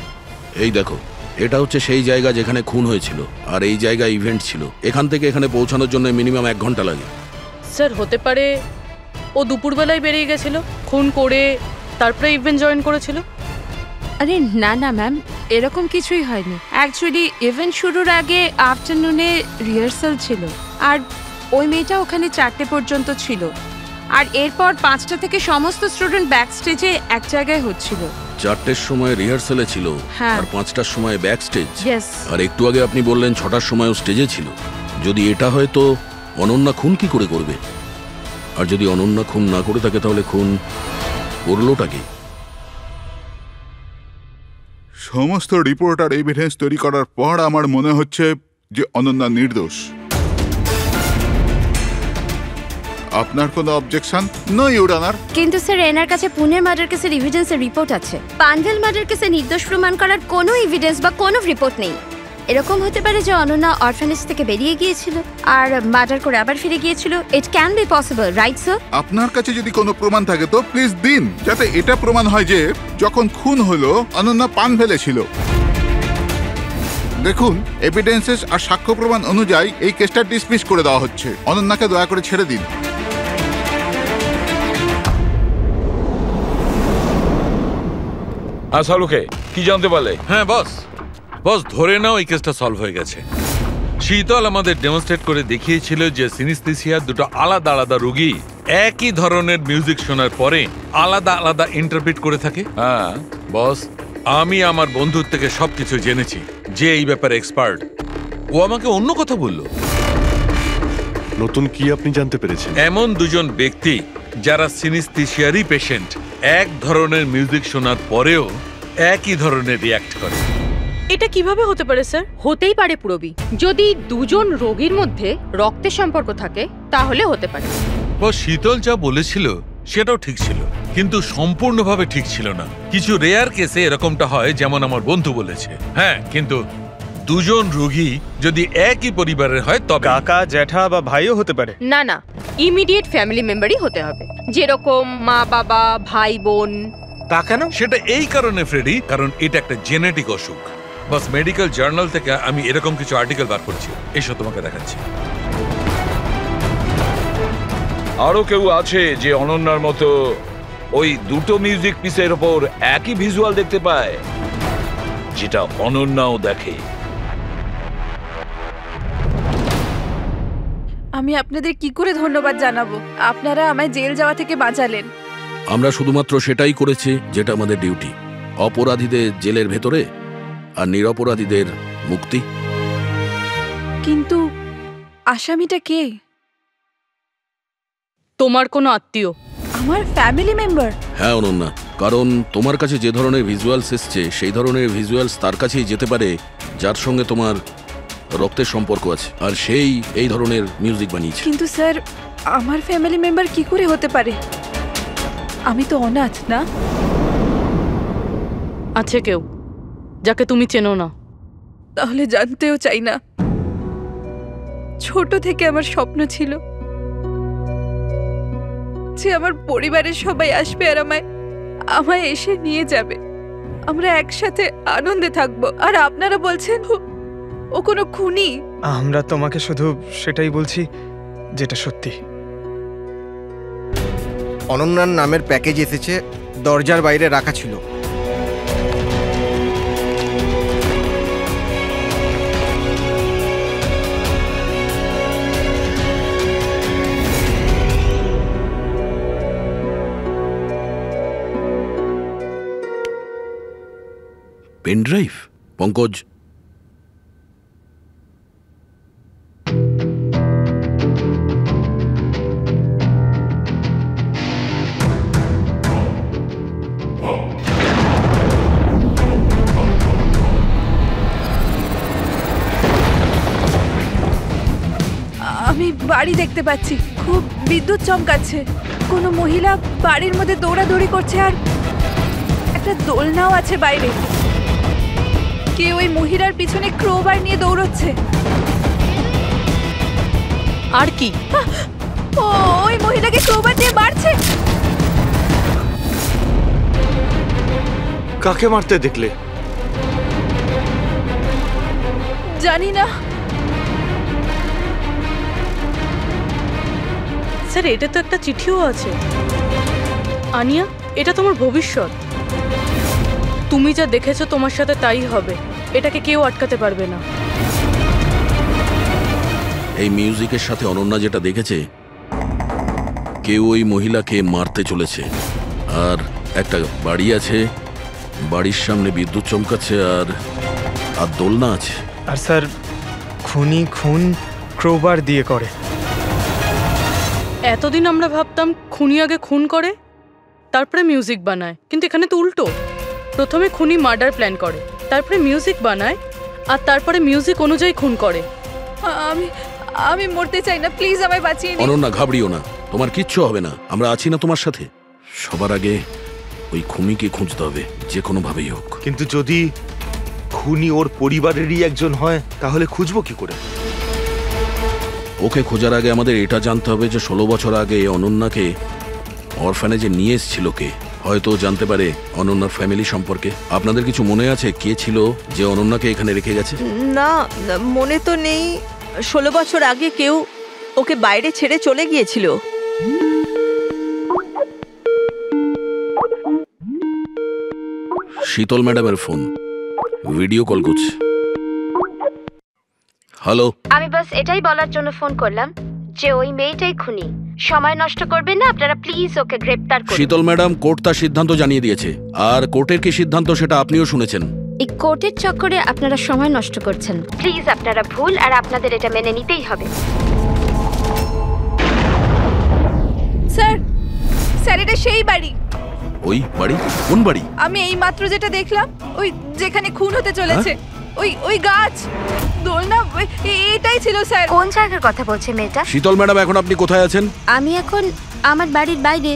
এই দেখো, এটা হচ্ছে সেই জায়গা যেখানে খুন হয়েছিল, আর এই জায়গায় ইভেন্ট ছিল। এখান থেকে এখানে পৌঁছানোর জন্য মিনিমাম 1 ঘন্টা লাগে। স্যার হতে পারে ও দুপুরবেলায় বেরিয়ে গেছিল, খুন করে তারপরে ইভেন্ট জয়েন করেছিল। আরে না না ম্যাম, এরকম কিছুই হয়নি। অ্যাকচুয়ালি ইভেন্ট শুরুর আগে আফটারনুনে রিহার্সাল ছিল, আর ওই মেয়েটা ওখানে 4টে পর্যন্ত ছিল। আর এরপর 5টা থেকে সমস্ত স্টুডেন্ট ব্যাক স্টেজে এক জায়গায় হচ্ছিল। 4টের সময় রিহার্সালে ছিল, হ্যাঁ। আর 5টার সময় ব্যাক স্টেজ। Yes. আর একটু আগে আপনি বললেন 6টার সময়ও স্টেজে ছিল। যদি এটা হয় তো অনন্যা খুন কি করে করবে? আর যদি অনন্যা খুন না করে থাকে তাহলে খুন করলোটা কি? সমস্ত রিপোর্ট আর এভিডেন্স তৈরি করার পর আমার মনে হচ্ছে যে অনন্যা নির্দোষ। আপনার কোনো অবজেকশন? No your honour. কিন্তু স্যার এনার কাছে পুনের মার্ডার কেসের এভিডেন্সের রিপোর্ট আছে। পানভেল মার্ডার কেসে নির্দোষ প্রমাণ করার কোনো এভিডেন্স বা কোনো রিপোর্ট নেই। এরকম হতে পারে যে অনন্যা অরফানেজ থেকে বেরিয়ে গিয়েছিল আর মার্ডার করে আবার ফিরে গিয়েছিল। It can be possible, right sir? আপনার কাছে যদি কোনো প্রমাণ থাকে তো প্লিজ দিন, যাতে এটা প্রমাণ হয় যে যখন খুন হলো অনন্যা পানভেলে ছিল। দেখুন, এভিডেন্সেস আর সাক্ষ্য প্রমাণ অনুযায়ী এই কেসটা ডিসমিস করে দেওয়া হচ্ছে। অনন্যাকে দয়া করে ছেড়ে দিন। শাহরুখে কি জানতে পারলে? হ্যাঁ বস, ধরে নাও এই কেসটা সলভ হয়ে গেছে। শীতল আমাদের ডেমনস্ট্রেট করে দেখিয়েছিল যে সিনিস্থেসিয়ার 2টো আলাদা আলাদা রোগী একই ধরনের মিউজিক শোনার পরে আলাদা আলাদা ইন্টারপ্রিট করে থাকে। হ্যাঁ বস, আমি আমার বন্ধুর থেকে সবকিছু জেনেছি, যে এই ব্যাপারে এক্সপার্ট। ও আমাকে অন্য কথা বললো। নতুন কি আপনি জানতে পেরেছেন? এমন 2জন ব্যক্তি যারা সিনিস্থেসিয়ারই পেশেন্ট, এক ধরনের মিউজিক শোনার পরেও একই ধরনের রিয়াক্ট করে। এটা কিভাবে হতে পারে স্যার? হতেই পারে পুরবি, যদি 2জন রোগীর মধ্যে রক্তের সম্পর্ক থাকে তাহলে হতে পারে। ও শীতল যা বলেছিল সেটাও ঠিক ছিল, কিন্তু সম্পূর্ণভাবে ঠিক ছিল না। কিছু রেয়ার কেসে এরকমটা হয়, যেমন আমার বন্ধু বলেছে। হ্যাঁ, কিন্তু 2জন রোগী যদি একই পরিবারের হয় তবে কাকা, জ্যাঠা বা ভাইও হতে পারে। না না, ইমিডিয়েট ফ্যামিলি মেম্বারই হতে হবে, যেরকম মা বাবা, ভাই বোন। তা কেন? সেটা এই কারণে ফ্রেডি, কারণ এটা একটা জেনেটিক অসুখ। বাস মেডিকেল জার্নাল থেকে আমি এরকম কিছু আর্টিকেল বার করছি, এসব তোমাকে দেখাচ্ছি। আরো কেউ আছে যে অনন্যার মতো ওই দুটো মিউজিক পিসের ওপর একই ভিজুয়াল দেখতে পায়, যেটা অনন্যাও দেখে? আমি আপনাদের কি করে ধন্যবাদ জানাবো? আপনারা আমায় জেল যাওয়া থেকে বাঁচালেন। আমরা শুধুমাত্র সেটাই করেছি যেটা আমাদের ডিউটি, অপরাধীদের জেলের ভেতরে আর নিরপরাধীদের মুক্তি। কিন্তু আসামিটা কে? তোমার কোনো আত্মীয়। আমার ফ্যামিলি মেম্বার? হ্যাঁ অনন্যা, কারণ তোমার কাছে যে ধরনের ভিজুয়ালস এসছে সেই ধরনের ভিজুয়ালস তার কাছেই যেতে পারে যার সঙ্গে তোমার রক্তের সম্পর্ক আছে, আর সেই এই ধরনের মিউজিক বানিয়েছে। কিন্তু স্যার, আমার ফ্যামিলি মেম্বার কি করে হতে পারে? আমি তো অনাথ না। আছে কেউ যাকে তুমি চেনো না? তাহলে জানতেও চাই না। ছোট থেকে আমার স্বপ্ন ছিল যে আমার পরিবারের সবাই আসবে আর আমায় এসে নিয়ে যাবে, আমরা একসাথে আনন্দে থাকবো। আর আপনারা বলছেন ও কোনো খুনি? আমরা তোমাকে শুধু সেটাই বলছি যেটা সত্যি। অনন্যার নামের প্যাকেজ এসেছে, দরজার বাইরে রাখা ছিল। Pen drive? পঙ্কজ, আমি বাড়ি দেখতে পাচ্ছি, খুব বিদ্যুৎ চমকাচ্ছে। কোনো মহিলা বাড়ির মধ্যে দৌড়াদৌড়ি করছে আর একটা দোলনাও আছে বাইরে। কেউ ওই মহিলার পিছনে ক্রোবার নিয়ে দৌড়চ্ছে। আর কি? ওই মহিলাকে ক্রোবার দিয়ে মারছে। কাকে মারতে দেখলে? জানি না স্যার, এটা তো একটা চিঠিও আছে। আনিয়া, এটা তোমার ভবিষ্যৎ। তুমি যা দেখেছো তোমার সাথে তাই হবে, এটাকে কেউ আটকাতে পারবে না। এই মিউজিকের সাথে অনন্যা যেটা দেখেছে, কেউ ওই মহিলাকে মারতে চলেছে। আর একটা বাড়ি আছে, বাড়ির সামনে বিদ্যুৎ চমকাচ্ছে আর আর দোলনা আছে। আর স্যার, খুনি খুন ক্রোবার দিয়ে করে। এতদিন আমরা ভাবতাম খুনি আগে খুন করে তারপরে মিউজিক বানায়, কিন্তু এখানে তো উল্টো। প্রথমে খুনি মার্ডার প্ল্যান করে, তারপরে মিউজিক বানায়, আর তারপরে মিউজিক অনুযায়ী খুন করে। আমি আমি মরতে চাই না, প্লিজ আমায় বাঁচিয়ে নিন। অনন্যা, ঘাবড়িও না, তোমার কিচ্ছু হবে না, আমরা আছি না তোমার সাথে। সবার আগে ওই খুনিকে খুঁজতে হবে, যে কোনো ভাবেই হোক। কিন্তু যদি খুনি ওর পরিবারেরই একজন হয় তাহলে খুঁজবো কি করে? ওকে খোঁজার আগে আমাদের এটা জানতে হবে যে 16 বছর আগে অনন্যাকে অরফানেজে নিয়ে এসেছিল কে। হয়তো জানতে পারে অনন্যার ফ্যামিলি সম্পর্কে। আপনাদের কিছু মনে আছে কে ছিল যে অনন্যাকে এখানে রেখে গেছে? না, মনে তো নেই। 16 বছর আগে কেউ ওকে বাইরে ছেড়ে চলে গিয়েছিল। শীতল ম্যাডামের ফোন, ভিডিও কল করছে। হ্যালো, আমি বাস এটাই বলার জন্য ফোন করলাম যে ওই মেয়েটাই খুনি। সময় নষ্ট করবেন না আপনারা, প্লিজ ওকে গ্রেফতার করুন। শীতল ম্যাডাম, কোর্ট তার সিদ্ধান্ত জানিয়ে দিয়েছে, আর কোর্টের কি সিদ্ধান্ত সেটা আপনিও শুনেছেন। এই কোর্টের চক্করে আপনারা সময় নষ্ট করছেন। প্লিজ, আপনারা ভুল আর আপনাদের এটা মেনে নিতেই হবে। স্যার, স্যার, এটা সেই বাড়ি। ওই বাড়ি? কোন বাড়ি? আমি এই মাত্র যেটা দেখলাম, ওই যেখানে খুন হতে চলেছে, ওই গাছ, দোলনা, এটাই ছিল স্যার। কোন জায়গার কথা বলছে মেয়েটা? শীতল ম্যাডাম, এখন আপনি কোথায় আছেন? আমি এখন আমার বাড়ির বাইরে।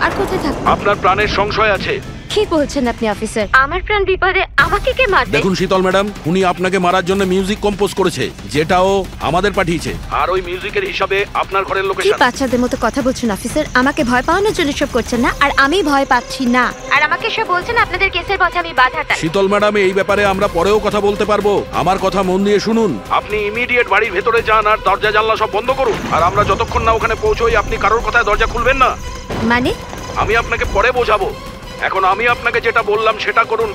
আর কোথায় থাকবো? আপনার প্রাণের সংশয় আছে। কি বলছেন আপনি অফিসার? আমার প্রাণ বিপদে আমাকে কে মারবে? দেখুন শীতল ম্যাডাম, উনি আপনাকে মারার জন্য মিউজিক কম্পোজ করেছে, যেটাও আমাদের পাঠিয়েছে। আর ওই মিউজিকের হিসাবে আপনার ঘরের কি লোকেশন। বাচ্চাদের মতো কথা বলছেন অফিসার? আমাকে ভয় পাওয়ানোর জন্য সব করছেন না, আর আমি ভয় পাচ্ছি না। আর আমাকে সব বলছেন আপনাদের কেসের পথে আমি বাধাটা। শীতল ম্যাডাম, এই ব্যাপারে আমরা পরেও কথা বলতে পারবো। আমার কথা মন দিয়ে শুনুন। আপনি ইমিডিয়েট বাড়ির ভেতরে যান আর দরজা জানলা সব বন্ধ করুন। আর আমরা যতক্ষণ না ওখানে পৌঁছই আপনি কারোর কথায় দরজা খুলবেন না। মানে? আমি আপনাকে পরে বোঝাবো। এখন আমি আপনাকে যেটা বললাম সেটা করুন।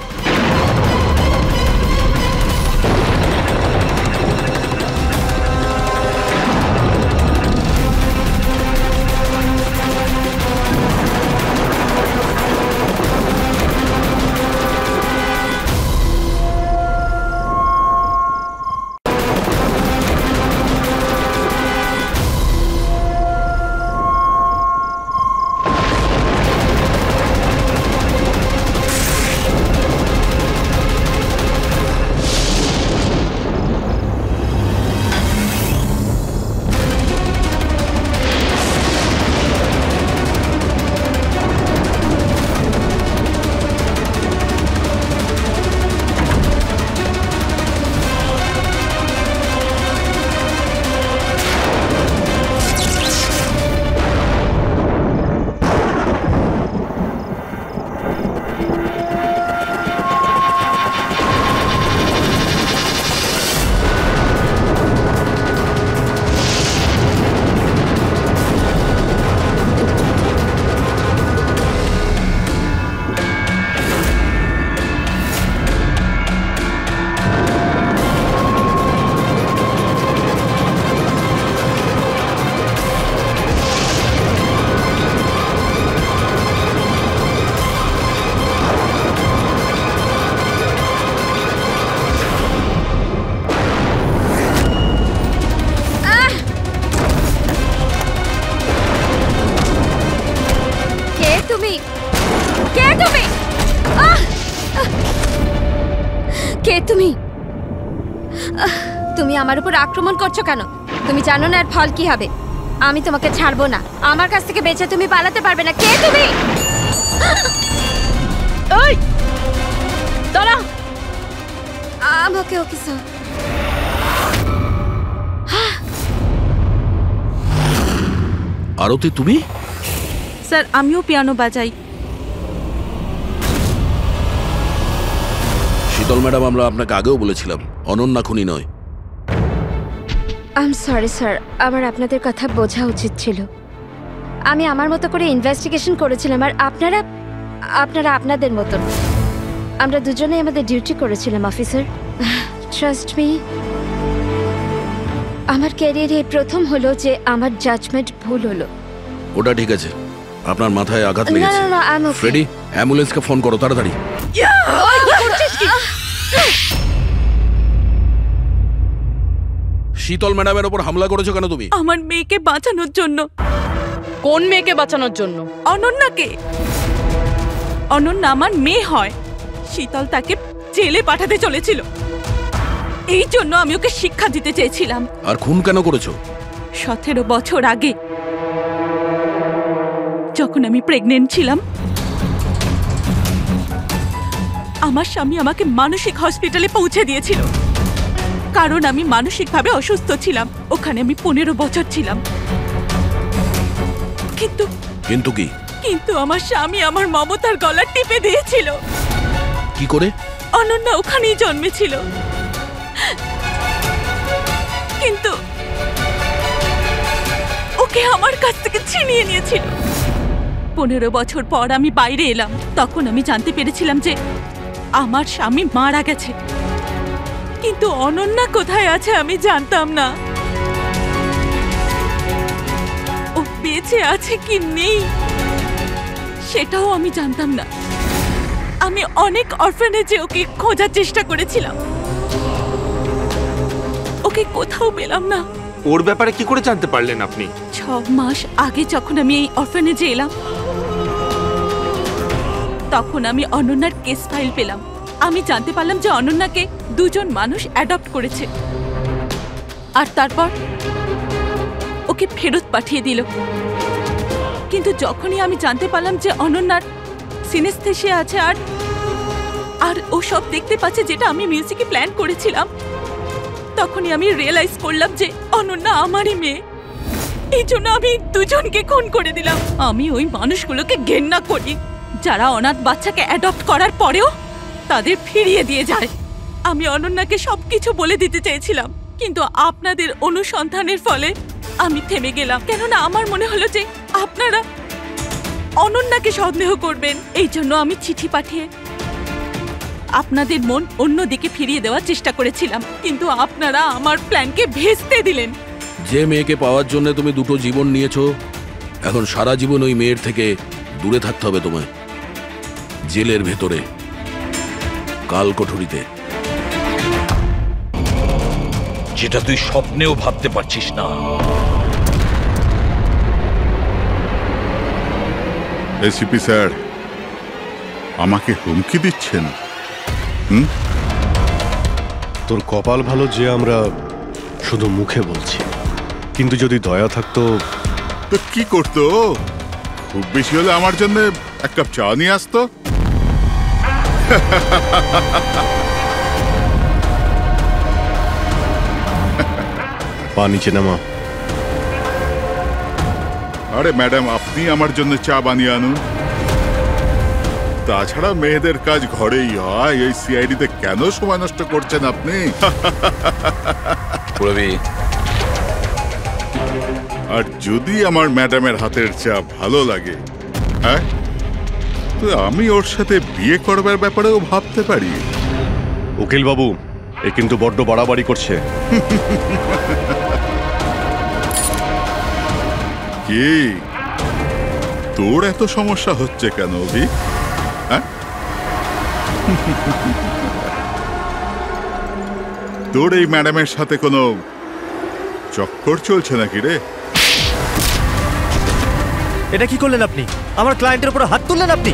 তুমি আমার উপর আক্রমণ করছো কেন? তুমি জানো না এর ফল কি হবে? আমি তোমাকে ছাড়বো না। আমার কাছ থেকে বেঁচে তুমি পালাতে পারবে না। কে তুমি? ওই দাঁড়া। আমাকে অফিসার। আরতি, তুমি? স্যার, আমিও পিয়ানো বাজাই। শীতল ম্যাডাম, আমরা আপনাকে আগেও বলেছিলাম অনন্যা খুনি নয়। আই এম সরি স্যার, আমার আপনাদের কথা বোঝা উচিত ছিল। আমি আমার মতো করে ইনভেস্টিগেশন করেছিলাম, আর আপনারা আপনাদের মতন। আমরা দুজনেই আমাদের ডিউটি করেছিলাম অফিসার। ট্রাস্ট মি, আমার ক্যারিয়ারে প্রথম হলো যে আমার জাজমেন্ট ভুল হলো। ওটা ঠিক আছে, আপনার মাথায় আঘাত না লেগেছে। না না, আই এম ওকে। ফ্রেডি, অ্যাম্বুলেন্সকে ফোন করো তাড়াতাড়ি। শীতল ম্যাডামের ওপর হামলা করেছো কেন তুমি? আমার মেয়েকে বাঁচানোর জন্য। কোন মেয়েকে বাঁচানোর জন্য? অনন্যাকে। অনন্যা আমার মেয়ে হয়। শীতল তাকে জেলে পাঠাতে চলেছিল, এই জন্য আমি ওকে শিক্ষা দিতে চেয়েছিলাম। আর খুন কেন করেছো? 17 বছর আগে যখন আমি প্রেগনেন্ট ছিলাম, আমার স্বামী আমাকে মানসিক হসপিটালে পৌঁছে দিয়েছিল, কারণ আমি মানসিকভাবে অসুস্থ ছিলাম। ওখানে আমি 15 বছর ছিলাম। কিন্তু কি? কিন্তু আমার স্বামী আমার মমতার গলা টিপে দিয়েছিল। কি করে? অনন্যা ওখানেই জন্মেছিল, কিন্তু ওকে আমার কাছ থেকে ছিনিয়ে নিয়েছিল। 15 বছর পর আমি বাইরে এলাম, তখন আমি জানতে পেরেছিলাম যে আমার স্বামী মারা গেছে, কিন্তু অনন্যা কোথায় আছে আমি জানতাম না। ও বেঁচে আছে কি নেই সেটাও আমি জানতাম না। আমি অনেক অরফানেজে ওকে খোঁজার চেষ্টা করেছিলাম, ওকে কোথাও পেলাম না। ওর ব্যাপারে কি করে জানতে পারলেন আপনি? 6 মাস আগে যখন আমি এই অরফানেজে এলাম, তখন আমি অনন্যার কেস ফাইল পেলাম। আমি জানতে পারলাম যে অনন্যাকে 2 জন মানুষ অ্যাডপ্ট করেছে, আর তারপর ওকে ফেরত পাঠিয়ে দিল। কিন্তু যখনই আমি জানতে পারলাম যে অনন্যার সিনেস্থেশিয়া আছে আর আর ও সব দেখতে পাচ্ছে যেটা আমি মিউজিকে প্ল্যান করেছিলাম। তখনই আমি রিয়েলাইজ করলাম যে অনন্যা আমারই মেয়ে। এই জন্য আমি দুজনকে খুন করে দিলাম। আমি ওই মানুষগুলোকে ঘেন্না করি যারা অনাথ বাচ্চাকে অ্যাডপ্ট করার পরেও তাদের ফিরিয়ে দিয়ে যায়। আমি অনন্যাকে সবকিছু বলে দিতে চেয়েছিলাম, কিন্তু আপনাদের অনুসন্ধানের ফলে আমি থেমে গেলাম। কেননা আমার মনে হলো যে আপনারা অনন্যাকে সন্দেহ করবেন। এই জন্য আমি চিঠি পাঠিয়ে আপনাদের মন অন্যদিকে ফিরিয়ে দেওয়ার চেষ্টা করেছিলাম, কিন্তু আপনারা আমার প্ল্যানকে ভেস্তে দিলেন। যে মেয়েকে পাওয়ার জন্য তুমি দুটো জীবন নিয়েছো, এখন সারা জীবন ওই মেয়ের থেকে দূরে থাকতে হবে তোমায়। জেলের ভেতরে, কাল কোঠরিতে। যেটা তুই স্বপ্নেও ভাবতে পারছিস না। এসিপি স্যার, আমাকে হুমকি দিচ্ছেন? তোর কপাল ভালো যে আমরা শুধু মুখে বলছি, কিন্তু যদি দয়া থাকতো তো কি করতো? খুব বেশি হলে আমার জন্য এক কাপ চা নিয়ে আসতো। পা নিচে নামা। আরে ম্যাডাম, আপনি আমার জন্য চা বানিয়ে আনুন। তাছাড়া মেয়েদের কাজ ঘরেই হয়, এই সিআইডিতে কেন সময় নষ্ট করছেন আপনি? আর যদি আমার ম্যাডামের হাতের চা ভালো লাগে, হ্যাঁ, তো আমি ওর সাথে বিয়ে করবার ব্যাপারেও ভাবতে পারি। উকিল বাবু, এ কিন্তু বড্ড বাড়াবাড়ি করছে। কি তোর এত সমস্যা হচ্ছে কেন অভি? তোর এই ম্যাডামের সাথে কোনো চক্কর চলছে নাকি রে? এটা কি করলেন আপনি? আমার ক্লায়েন্টের উপর হাত তুললেন আপনি।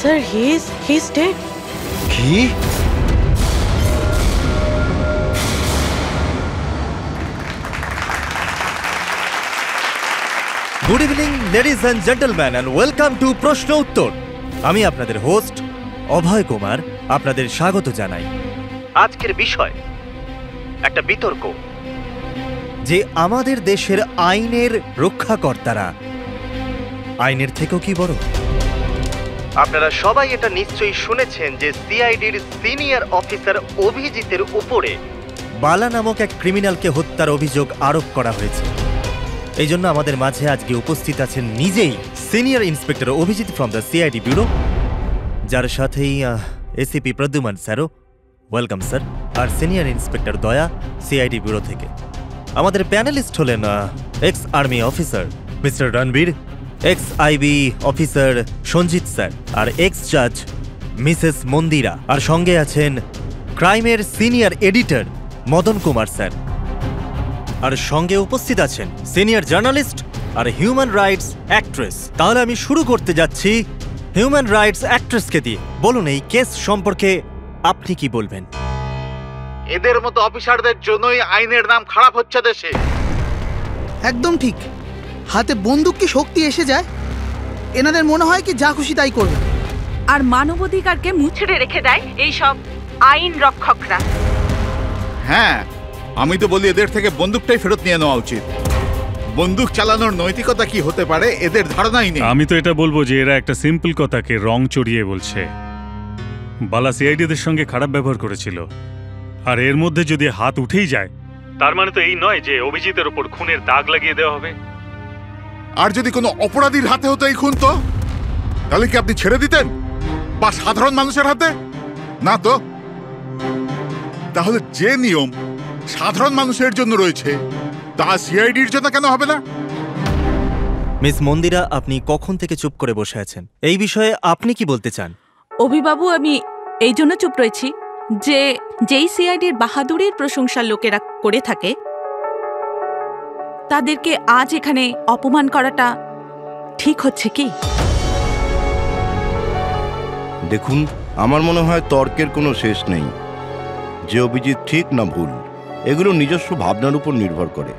Sir, he's dead. কি? Good evening ladies and gentleman, and welcome to প্রশ্ন উত্তর। আমি আপনাদের হোস্ট অভয় কুমার আপনাদের স্বাগত জানাই। আজকের বিষয় একটা বিতর্ক যে আমাদের দেশের আইনের রক্ষাকর্তারা আইনের থেকেও কি বড়। আপনারা সবাই এটা নিশ্চয়ই শুনেছেন যে সিআইডির সিনিয়র অফিসার অভিজিতের উপরে বালা নামক এক ক্রিমিনালকে হত্যার অভিযোগ আরোপ করা হয়েছে। এই জন্য আমাদের মাঝে আজকে উপস্থিত আছেন নিজেই senior inspector Abhijit from the CID bureau, যার সাথেই এসিপি প্রদ্যুমান স্যারও, ওয়েলকাম স্যার, আর senior inspector Daya CID bureau থেকে। আমাদের প্যানেলিস্ট হলেন ex army officer Mr Ranbir, ex IB officer Sanjit sir, আর এক্স জাজ মিসেস মন্দিরা, আর সঙ্গে আছেন ক্রাইমের senior editor Madan Kumar sir, আর সঙ্গে উপস্থিত আছেন সিনিয়র জার্নালিস্ট আর হিউম্যান রাইটস অ্যাক্ট্রেস। তাহলে আমি শুরু করতে যাচ্ছি হিউম্যান রাইটস অ্যাক্ট্রেসকে দিয়ে। বলুন, এই কেস সম্পর্কে আপনি কি বলবেন? এদের মতো অফিসারদের জন্যই আইনের নাম খারাপ হচ্ছে দেশে। একদম ঠিক। হাতে বন্দুক কি শক্তি এসে যায়, এনাদের মনে হয় কি যা খুশি তাই করবে, আর মানবাধিকারকে মুছড়ে রেখে দেয় এই সব আইন রক্ষকরা। হ্যাঁ, আমি তো বলি এদের থেকে বন্দুকটাই ফেরত নিয়ে নেওয়া উচিত। বন্দুক চালানোর নৈতিকতা কি হতে পারে এদের ধারণাই নেই। আমি তো এটা বলবো যে এরা একটা সিম্পল কথাকে রং চড়িয়ে বলছে। বালা সিআইডিদের সঙ্গে খারাপ ব্যবহার করেছিল, আর এর মধ্যে যদি হাত উঠেই যায় তার মানে তো এই নয় যে অভিজিতের ওপর খুনের দাগ লাগিয়ে দেওয়া হবে। আর যদি কোনো অপরাধীর হাতে হতো এই খুন, তো তাহলে কি আপনি ছেড়ে দিতেন, বা সাধারণ মানুষের হাতে? না তো। তাহলে যে নিয়ম সাধারণ মানুষের জন্য রয়েছে তা সিআইডির জন্য কেন হবে না? মিস মন্দিরা, আপনি কখন থেকে চুপ করে বসে আছেন? এই বিষয়ে আপনি কি বলতে চান? অভিবাবু, আমি এই জন্য চুপ রয়েছি যে যেই সিআইডির বাহাদুরির প্রশংসা লোকেরা করে থাকে তাদেরকে আজ এখানে অপমান করাটা ঠিক হচ্ছে কি? দেখুন, আমার মনে হয় তর্কের কোনো শেষ নেই। যে অভিজিৎ ঠিক না ভুল, এগুলো নিজস্ব ভাবনার উপর নির্ভর করে।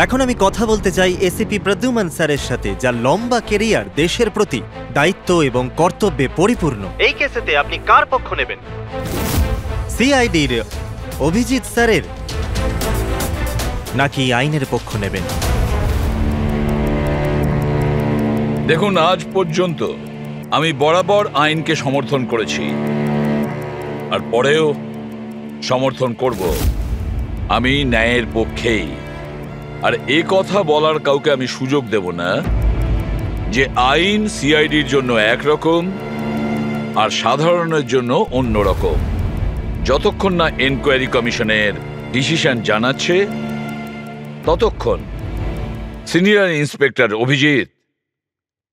এখন আমি কথা বলতে চাই এসিপি প্রদ্যুমান স্যারের সাথে, যার লম্বা কেরিয়ার দেশের প্রতি দায়িত্ব এবং কর্তব্যে পরিপূর্ণ। এই কেসেতে আপনি কার পক্ষ নেবেন? সিআইডির অভিজিৎ স্যারের, নাকি আইনের পক্ষ নেবেন? দেখুন, আজ পর্যন্ত আমি বরাবর আইনকে সমর্থন করেছি আর পরেও সমর্থন করব। আমি ন্যায়ের পক্ষেই। আর এ কথা বলার কাউকে আমি সুযোগ দেব না যে আইন সিআইডির জন্য একরকম আর সাধারণের জন্য অন্য রকম। যতক্ষণ না এনকোয়ারি কমিশনের ডিসিশন জানাচ্ছে ততক্ষণ senior inspector Abhijit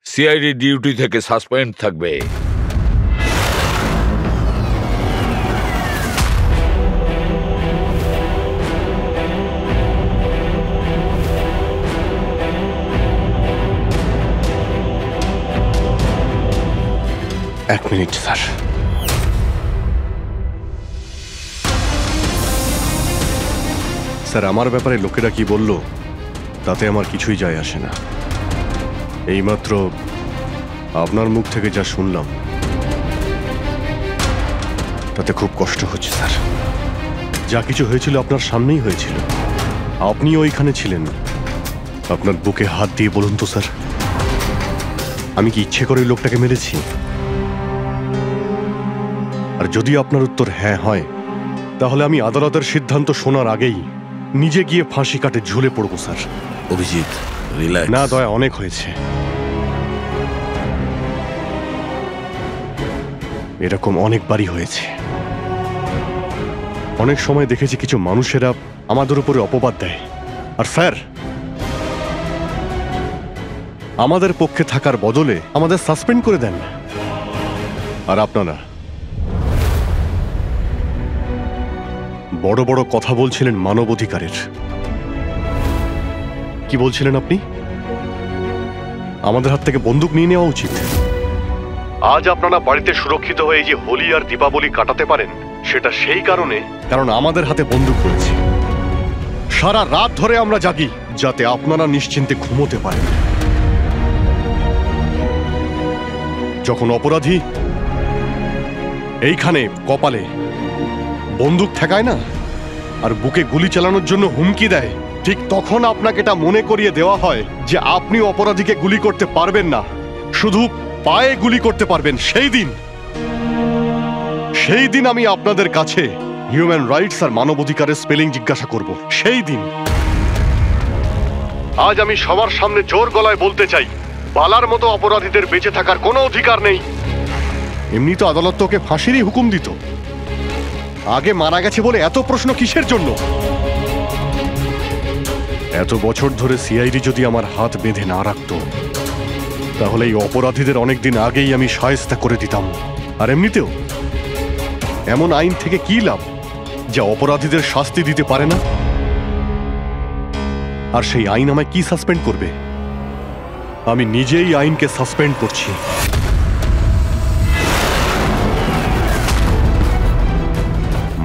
CID duty থেকে সাসপেন্ড থাকবে। এক মিনিট স্যার। স্যার, আমার ব্যাপারে লোকেরা কি বলল তাতে আমার কিছুই যায় আসে না। এইমাত্র আপনার মুখ থেকে যা শুনলাম তাতে খুব কষ্ট হচ্ছে স্যার। যা কিছু হয়েছিল আপনার সামনেই হয়েছিল, আপনিও ওইখানে ছিলেন। আপনার বুকে হাত দিয়ে বলুন তো স্যার, আমি কি ইচ্ছে করে ওই লোকটাকে মেরেছি? আর যদি আপনার উত্তর হ্যাঁ হয়, তাহলে আমি আদালতের সিদ্ধান্ত শোনার আগেই নিজে গিয়ে ফাঁসি কাটে ঝুলে পড়বো স্যার। অভিজিৎ, রিল্যাক্স। না দয়া, অনেক হয়েছে। এরকম অনেকবারই হয়েছে। অনেক সময় দেখেছি কিছু মানুষেরা আমাদের উপরে অপবাদ দেয়, আর স্যার আমাদের পক্ষে থাকার বদলে আমাদের সাসপেন্ড করে দেন। আর আপনারা বড় বড় কথা বলছিলেন মানবাধিকারের। কি বলছিলেন আপনি? আমাদের হাত থেকে বন্দুক নিয়ে নেওয়া উচিত। আজ আপনারা বাড়িতে সুরক্ষিত হয়ে যে হোলি আর দীপাবলি কাটাতে পারেন, সেটা সেই কারণে কারণ আমাদের হাতে বন্দুক রয়েছে। সারা রাত ধরে আমরা জাগি যাতে আপনারা নিশ্চিন্তে ঘুমোতে পারেন। যখন অপরাধী এইখানে কপালে বন্দুক ঠেকায় না আর বুকে গুলি চালানোর জন্য হুমকি দেয়, ঠিক তখন আপনাকে এটা মনে করিয়ে দেওয়া হয় যে আপনি অপরাধীকে গুলি করতে পারবেন না, শুধু পায়ে গুলি করতে পারবেন। সেই দিন আমি আপনাদের কাছে হিউম্যান রাইটস আর মানবাধিকারের স্পেলিং জিজ্ঞাসা করব। সেই দিন। আজ আমি সবার সামনে জোর গলায় বলতে চাই, বালার মতো অপরাধীদের বেঁচে থাকার কোনো অধিকার নেই। এমনি তো আদালত তোকে ফাঁসিরই হুকুম দিত। আগে মারা গেছে বলে এত প্রশ্ন কিসের জন্য? এত বছর ধরে সিআইডি যদি আমার হাত বেঁধে না রাখতো, তাহলে এই অপরাধীদের অনেকদিন আগেই আমি শায়েস্তা করে দিতাম। আর এমনিতেও এমন আইন থেকে কি লাভ যা অপরাধীদের শাস্তি দিতে পারে না? আর সেই আইন আমায় কি সাসপেন্ড করবে? আমি নিজেই আইনকে সাসপেন্ড করছি।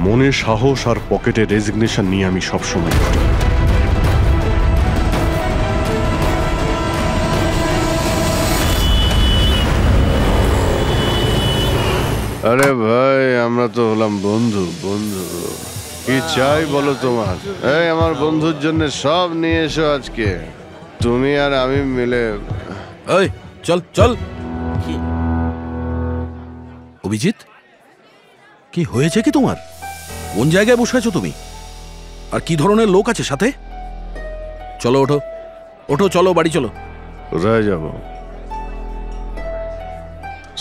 মনে সাহস আর পকেটে রেজিগনেশন নিয়ে আমি সবসময় করি। আরে ভাই, আমরা তো হলাম বন্ধু। বন্ধু কি চাই বলো তোমার? এই আমার বন্ধুর জন্য সব নিয়ে এসো আজকে, তুমি আর আমি মিলে। এই চল চল। অভিজিৎ, কি হয়েছে কি তোমার? কোন জায়গায় বসে আছো তুমি? আর কি ধরনের লোক আছে সাথে? চলো ওঠো ওঠো, চলো বাড়ি চলো। কোথায় যাব?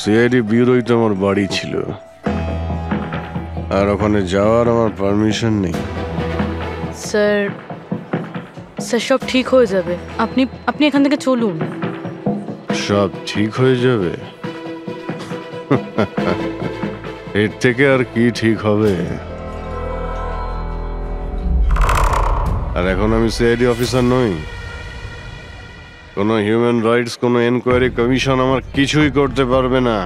সিআইডি ব্যুরোই তো আমার বাড়ি ছিল, আর ওখানে যাওয়ার আমার পারমিশন নেই। স্যার, সব ঠিক হয়ে যাবে। আপনি এখান থেকে চলুন। সব ঠিক হয়ে যাবে? এর থেকে আর কি ঠিক হবে? আর এখন আমি সিআইডি অফিসার নই। কোনো হিউম্যান রাইটস, কোনো এনকোয়ারি কমিশন আমার কিছুই করতে পারবে না।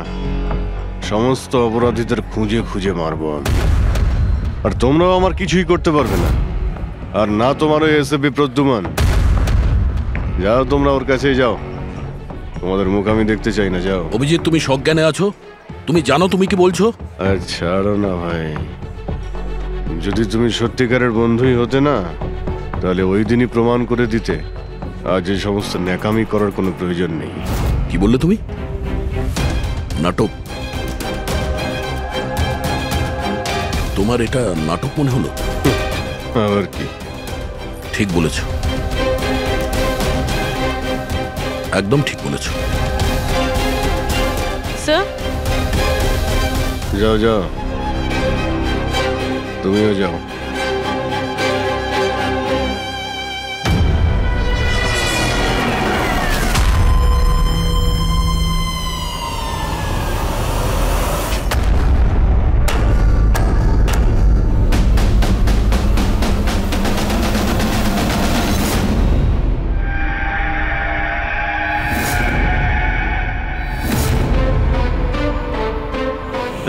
সমস্ত অপরাধীদের খুঁজে খুঁজে মারব আমি। আর তোমরাও আমার কিছুই করতে পারবে না। আর না তোমার ওই এসএপি প্রদ্যুমান। যাও, তোমরা ওর কাছেই যাও। তোমাদের মুখ আমি দেখতে চাই না, যাও। অভিজিৎ, তুমি সজ্ঞানে আছো? তুমি জানো তুমি কি বলছো? ছাড়ো না ভাই। যদি তুমি সত্যিকারের বন্ধুই হতে না, তাহলে ওই দিনই প্রমাণ করে দিতে আজ এই সমস্ত ন্যাকামি করার কোনো প্রয়োজন নেই। কি বললে তুমি? নাটক? তোমার এটা নাটক মনে হলো? আবার কি? ঠিক বলেছ, একদম ঠিক বলেছ। স্যার, যাও যাও, তুমিও যাও।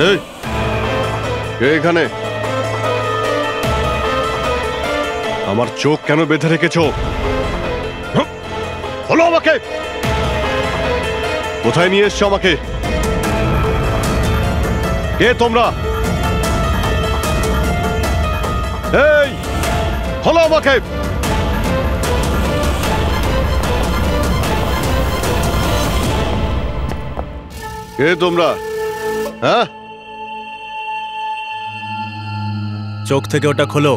এই, কে এখানে? আমার চোখ কেন বেঁধে রেখেছো? বলো আমাকে, কোথায় নিয়ে এসছো আমাকে? কে তোমরা? এই, বলো আমাকে। কে তোমরা? হ্যাঁ, চোখ থেকে ওটা খোলো।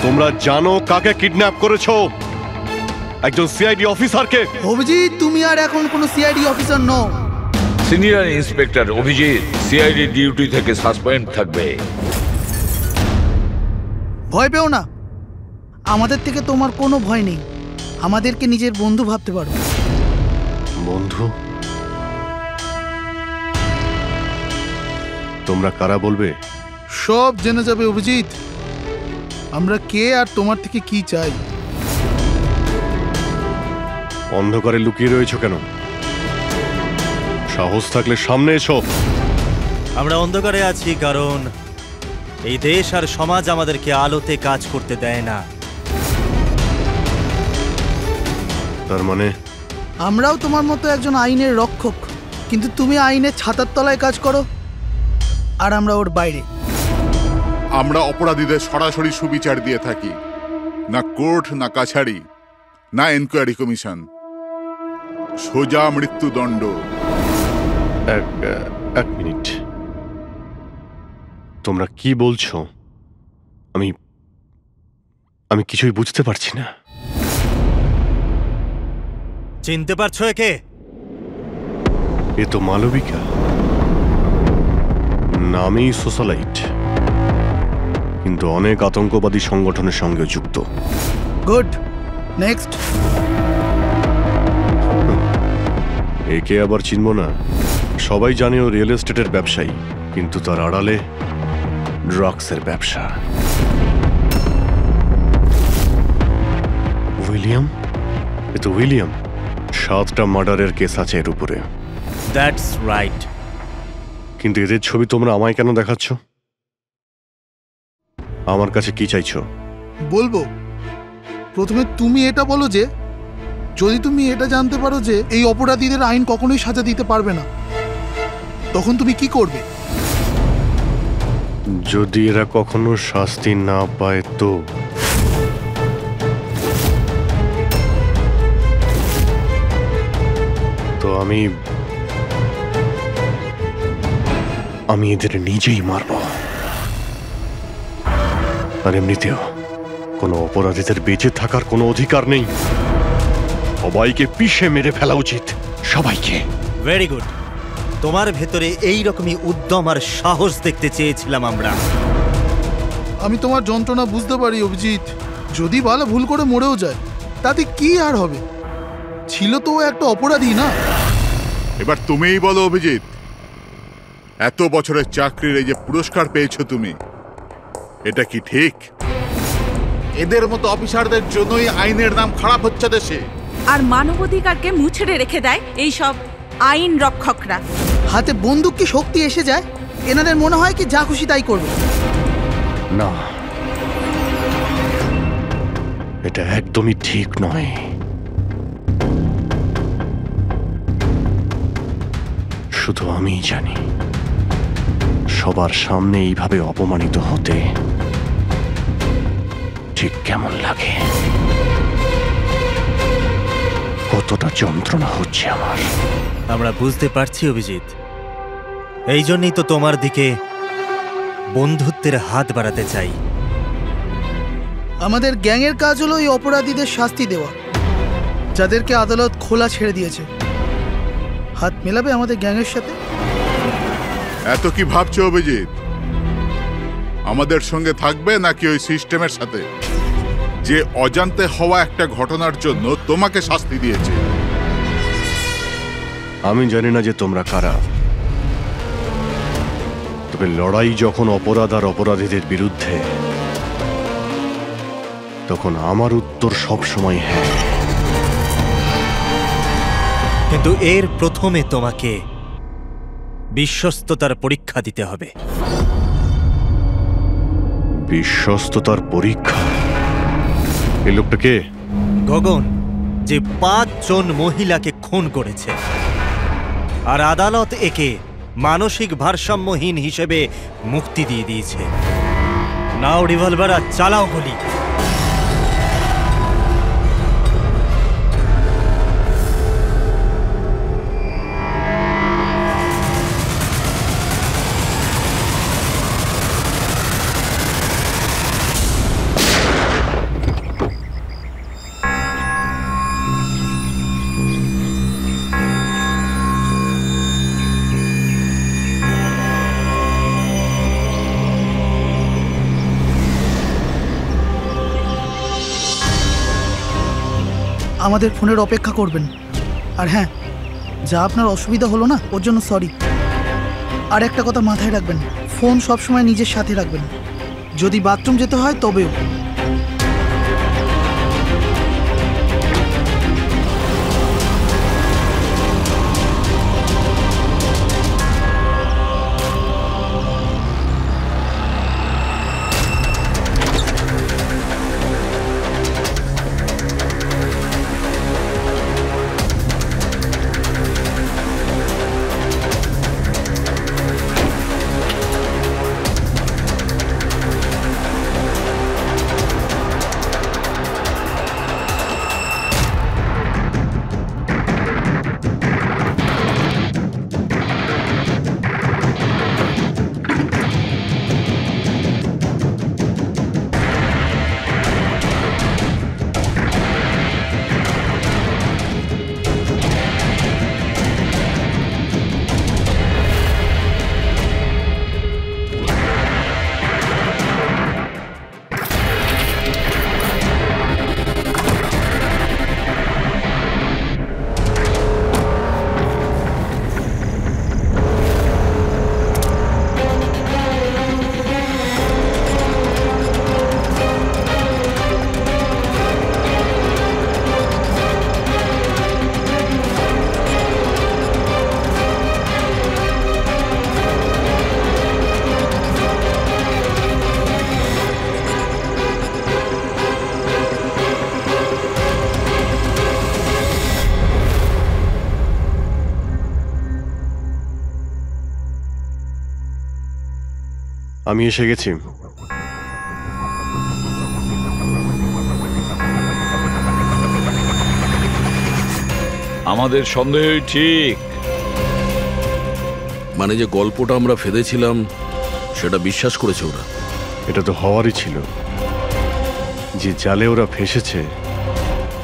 তোমরা জানো কাকে কিডন্যাপ করেছো? একজন সিআইডি অফিসারকে। অভিজিৎ, তুমি আর এখন কোনো সিআইডি অফিসার নও। Senior inspector Abhijit CID duty থেকে সাসপেন্ড থাকবে। ভয় পেও না, আমাদের থেকে তোমার কোনো ভয় নেই। আমাদেরকে নিজের বন্ধু ভাবতে পারো। বন্ধু? তোমরা কারা বলবে? সব জেনে যাবে অভিজিৎ, আমরা কে আর তোমার থেকে কি চাই। অন্ধকারে লুকিয়ে রয়েছো কেন? সাহস থাকলে সামনে এসো। আমরা অন্ধকারে আছি কারণ এই দেশ আর সমাজ আমাদেরকে আলোতে কাজ করতে দেয় না। তার মানে? আমরাও তোমার মতো একজন আইনের রক্ষক, কিন্তু তুমি আইনের ছাতার তলায় কাজ করো আর আমরা ওর বাইরে। আমরা অপরাধীদের সরাসরি সুবিচার দিয়ে থাকি, না কোর্ট, না কাছারি, না এনকোয়ারি কমিশন, সোজা মৃত্যুদণ্ড। এক মিনিট, তোমরা কি বলছো? আমি কিছুই বুঝতে পারছি না। চিনতে পারছো একে? এ তো মালবিকা, নামই সোশ্যালাইট, কিন্তু অনেক আতঙ্কবাদী সংগঠনের সঙ্গে যুক্ত। Good, next. একে আবার চিনব না? সবাই জানে ও রিয়েল এস্টেটের ব্যবসায়ী, কিন্তু তার আড়ালে ড্রাগসের ব্যবসা। উইলিয়াম? এ তো উইলিয়াম। 7টা মার্ডারের কেস আছে এর উপরে। That's right. কিন্তু এদের ছবি তোমরা আমায় কেন দেখাচ্ছ? আমার কাছে কি চাইছো? বলবো, প্রথমে তুমি এটা বলো যে যদি তুমি এটা জানতে পারো যে এই অপরাধীদের আইন কখনোই সাজা দিতে পারবে না, তখন তুমি কি করবে? যদি এরা কখনো শাস্তি না পায় তো? তো আমি এদের নিজেই মারব। আর এমনিতেও কোনো অপরাধীদের বেঁচে থাকার কোনো অধিকার নেই। সবাইকে পিষে মেরে ফেলা উচিত, সবাইকে। Very good. তোমার ভেতরে এই রকমই উদ্যম আর সাহস দেখতে চেয়েছিলাম আমরা। আমি তোমার যন্ত্রণা বুঝতে পারি অভিজিৎ, যদি বালা ভুল করে মরেও যায় তাতে কি আর হবে? ছিল তো ও একটা অপরাধী, না? এবার তুমিই বলো অভিজিৎ, এত বছরের চাকরির এই যে পুরস্কার পেয়েছো তুমি, এটা কি ঠিক? এদের মতো অফিসারদের জন্যই আইনের নাম খারাপ হচ্ছে দেশে। আর মানবাধিকারকে মুছড়ে রেখে দেয় এই সব আইন রক্ষকরা। হাতে বন্দুক কি শক্তি এসে যায়? এনাদের মনে হয় কি যা খুশি তাই করবে। না, এটা একদমই ঠিক নয়। শুধু আমিই জানি সবার সামনে এইভাবে অপমানিত হতে ঠিক কেমন লাগে, কতটা যন্ত্রণা হচ্ছে আমার। আমরা বুঝতে পারছি অভিজিৎ, এই জন্যই তো তোমার দিকে বন্ধুত্বের হাত বাড়াতে চাই। আমাদের গ্যাংয়ের কাজ হলো এই অপরাধীদের শাস্তি দেওয়া, যাদেরকে আদালত খোলা ছেড়ে দিয়েছে। হাত মেলাবে আমাদের গ্যাংয়ের সাথে? এত কি ভাবছো অভিজিৎ? আমাদের সঙ্গে থাকবে নাকি ওই সিস্টেমের সাথে, যে অজান্তে হওয়া একটা ঘটনার জন্য তোমাকে শাস্তি দিয়েছে? আমি জানি না যে তোমরা কারা, তবে লড়াই যখন অপরাধ আর অপরাধীদের বিরুদ্ধে, তখন আমার উত্তর সবসময় হ্যাঁ। কিন্তু এর প্রথমে তোমাকে বিশ্বস্ততার পরীক্ষা দিতে হবে। বিশ্বস্ততার পরীক্ষা? এই লোকটা কে? গগন, যে 5 জন মহিলাকে খুন করেছে, আর আদালত একে মানসিক ভারসাম্যহীন হিসেবে মুক্তি দিয়ে দিয়েছে। নাও রিভলভার আর চালাও গুলি। আমাদের ফোনের অপেক্ষা করবেন। আর হ্যাঁ, যা আপনার অসুবিধা হলো না, ওর জন্য সরি। আর একটা কথা মাথায় রাখবেন, ফোন সবসময় নিজের সাথে রাখবেন। যদি বাথরুম যেতে হয় তবেও। আমি এসে গেছি। আমাদের সন্দেহই ঠিক। মানে যে গল্পটা আমরা ফেলেছিলাম সেটা বিশ্বাস করেছে ওরা। এটা তো হওয়ারই ছিল। যে জালে ওরা ফেসেছে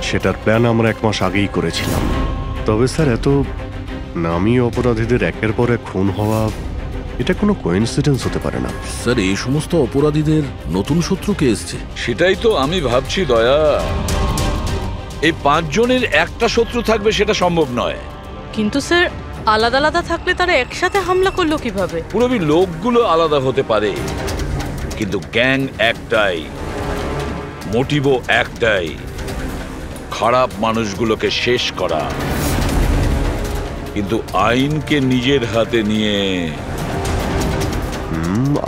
সেটার প্ল্যান আমরা 1 মাস আগেই করেছিলাম। তবে স্যার, এত নামী অপরাধীদের একের পর এক খুন হওয়া এটা কোনো কোইন্সিডেন্স হতে পারে না। স্যার, এই সমস্ত অপরাধীদের নতুন শত্রু কে এসছে? সেটাই তো আমি ভাবছি দয়া। এই 5 জনের একটা শত্রু থাকবে সেটা সম্ভব নয়। কিন্তু স্যার, আলাদা আলাদা থাকলে তারা একসাথে হামলা করলো কিভাবে? পুরোবি লোকগুলো আলাদা হতে পারে, কিন্তু গ্যাং একটাই, মোটিভও একটাই, খারাপ মানুষগুলোকে শেষ করা। কিন্তু আইনকে নিজের হাতে নিয়ে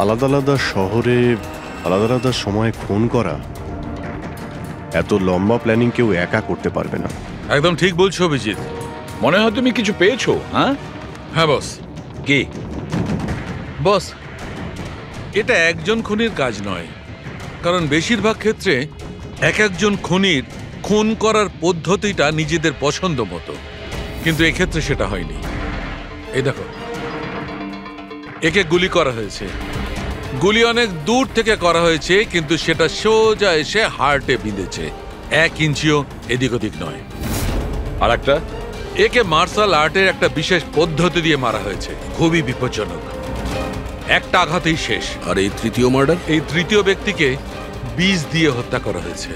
আলাদা আলাদা শহরে আলাদা আলাদা সময় খুন করা, এত লম্বা প্ল্যানিং কেউ একা করতে পারবে না। একদম ঠিক বলছো অভিজিৎ। মনে হয় তুমি কিছু পেয়েছো। হ্যাঁ বস। কি বস? এটা একজন খুনির কাজ নয়, কারণ বেশিরভাগ ক্ষেত্রে এক একজন খুনির খুন করার পদ্ধতিটা নিজেদের পছন্দ মতো, কিন্তু এক্ষেত্রে সেটা হয়নি। এই দেখো, একে গুলি করা হয়েছে, গুলি অনেক দূর থেকে করা হয়েছে, কিন্তু সেটা সোজা এসে হার্টে বিঁধেছে, 1 ইঞ্চিও এদিক ওদিক নয়। আর একটা, একে মার্শাল আর্টের একটা বিশেষ পদ্ধতি দিয়ে মারা হয়েছে, খুবই বিপজ্জনক, একটা আঘাতেই শেষ। আর এই তৃতীয় মার্ডার? এই তৃতীয় ব্যক্তিকে বিষ দিয়ে হত্যা করা হয়েছে,